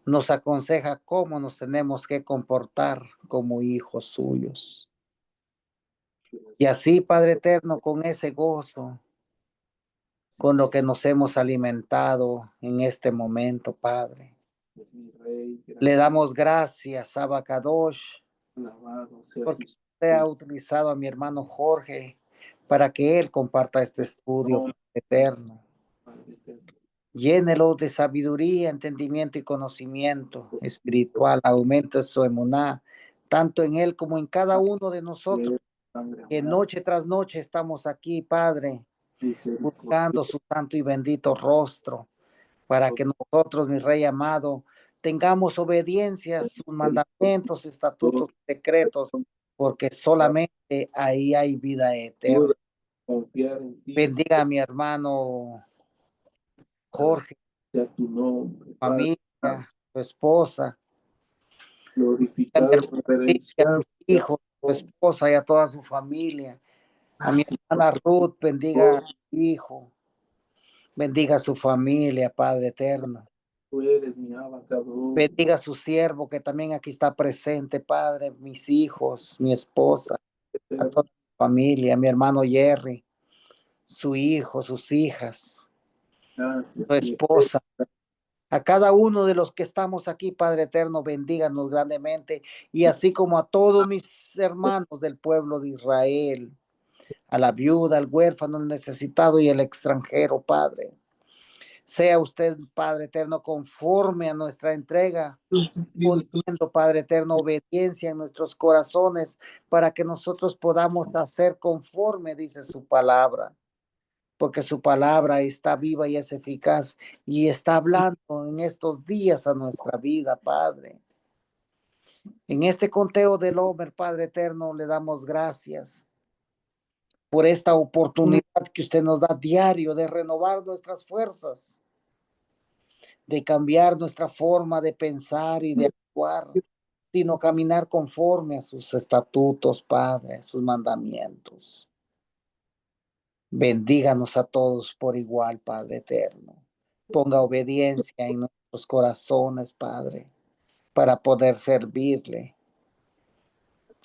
nos aconseja cómo nos tenemos que comportar como hijos suyos. Y así, Padre eterno, con ese gozo, con lo que nos hemos alimentado en este momento, Padre, le damos gracias a Abacadosh, porque usted ha utilizado a mi hermano Jorge para que él comparta este estudio eterno. Llénelo de sabiduría, entendimiento y conocimiento espiritual. Aumente su emuná, tanto en él como en cada uno de nosotros, que noche tras noche estamos aquí, Padre, buscando su santo y bendito rostro, para que nosotros, mi Rey amado, tengamos obediencia a sus mandamientos, estatutos, decretos, porque solamente ahí hay vida eterna. Bendiga a mi hermano Jorge, su familia, su esposa, a sus hijos, su esposa y a toda su familia. A mi hermana Ruth, bendiga a su hijo, bendiga a su familia, Padre eterno. Bendiga a su siervo que también aquí está presente, Padre, mis hijos, mi esposa, a toda su familia, a mi hermano Jerry, su hijo, sus hijas, su esposa. A cada uno de los que estamos aquí, Padre eterno, bendíganos grandemente, y así como a todos mis hermanos del pueblo de Israel, a la viuda, al huérfano, al necesitado y al extranjero, Padre. Sea usted, Padre eterno, conforme a nuestra entrega, poniendo, Padre eterno, obediencia en nuestros corazones para que nosotros podamos hacer conforme dice su palabra, porque su palabra está viva y es eficaz y está hablando en estos días a nuestra vida, Padre. En este conteo del Omer, Padre eterno, le damos gracias por esta oportunidad que usted nos da diario de renovar nuestras fuerzas, de cambiar nuestra forma de pensar y de actuar, sino caminar conforme a sus estatutos, Padre, a sus mandamientos. Bendíganos a todos por igual, Padre eterno. Ponga obediencia en nuestros corazones, Padre, para poder servirle.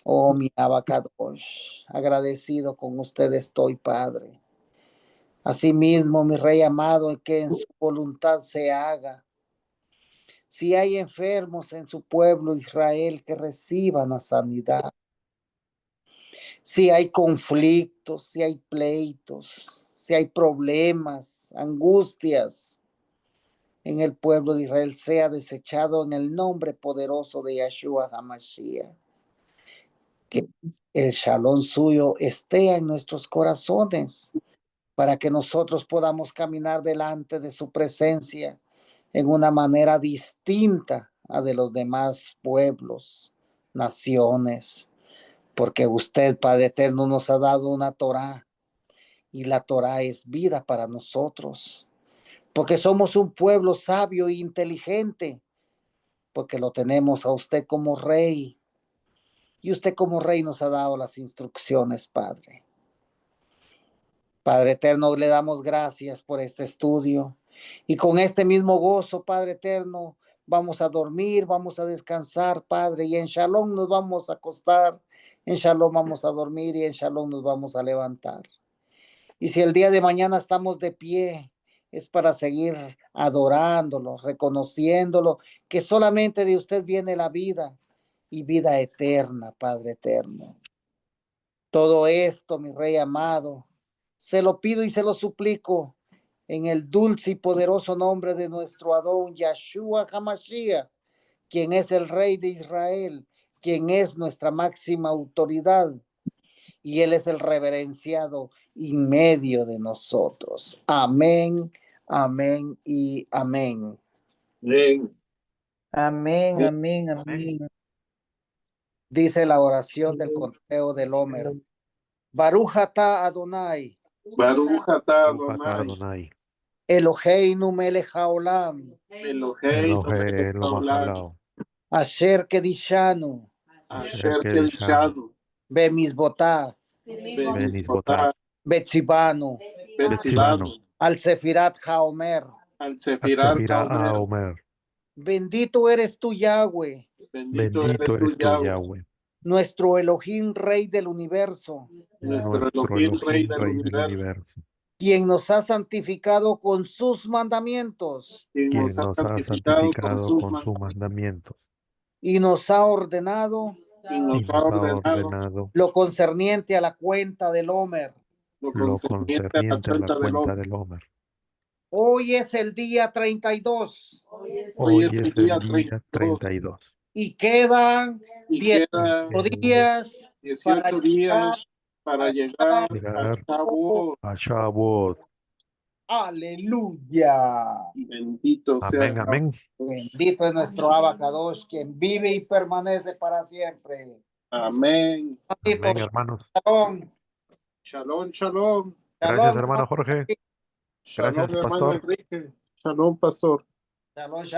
Oh, mi Abacadosh, agradecido con usted estoy, Padre. Asimismo, mi Rey amado, que en su voluntad se haga. Si hay enfermos en su pueblo Israel, que reciban la sanidad. Si hay conflictos, si hay pleitos, si hay problemas, angustias en el pueblo de Israel, sea desechado en el nombre poderoso de Yeshua HaMashiach. Que el shalom suyo esté en nuestros corazones para que nosotros podamos caminar delante de su presencia en una manera distinta a de los demás pueblos, naciones, porque usted, Padre eterno, nos ha dado una Torá y la Torá es vida para nosotros, porque somos un pueblo sabio e inteligente, porque lo tenemos a usted como rey y usted como rey nos ha dado las instrucciones, Padre. Padre eterno, le damos gracias por este estudio y con este mismo gozo, Padre eterno, vamos a dormir, vamos a descansar, Padre, y en Shalom nos vamos a acostar, en Shalom vamos a dormir y en Shalom nos vamos a levantar. Y si el día de mañana estamos de pie, es para seguir adorándolo, reconociéndolo, que solamente de usted viene la vida y vida eterna, Padre eterno. Todo esto, mi Rey amado, se lo pido y se lo suplico en el dulce y poderoso nombre de nuestro Adón Yeshua HaMashiach, quien es el Rey de Israel, quien es nuestra máxima autoridad, y Él es el reverenciado en medio de nosotros. Amén, amén y amén. Amén, amén, amén. Dice la oración del conteo del Omer. Baruch atah Adonai, Baruch atah Baruch atah Adonai, Adonai, Eloheinu melech haolam, Eloheinu melech Elohim haolam, Mahalao, asher kedishanu, asher Kedishanu, kedishanu, bemizbotah, benizbotah, betzibanu, betzivanu, al sefirat haomer. al Al sefirat Sefirah haomer. Omer. Bendito eres tú, Yahweh, Bendito Bendito eres eres tú, Yahweh, nuestro Elohim, Rey del universo, nuestro nuestro Elohim, Rey Elohim, del Rey del universo, universo, quien nos ha santificado con sus mandamientos quien nos quien ha nos ha santificado con santificado sus con sus mandamientos mandamientos y nos ha ordenado y y nos ha nos ha ordenado ordenado lo concerniente a la cuenta del Homer. lo lo concerniente a la concerniente a la cuenta del cuenta hombre. del Omer. Hoy es el día 32 Hoy es Hoy el es el día día 32 32 y quedan y 18 quedan días para 18 llegar días para a llegar a llegar Shavuot. a Shavuot. Aleluya. Bendito sea Amén, Shavuot. amén. Bendito es nuestro Abacadosh, quien vive y permanece para siempre. Amén. Bendito Amén, hermanos. Shalom. Shalom, shalom. Gracias, Shalom, hermano Jorge. Shalom, Gracias, hermano pastor. Enrique. Shalom, pastor. shalom.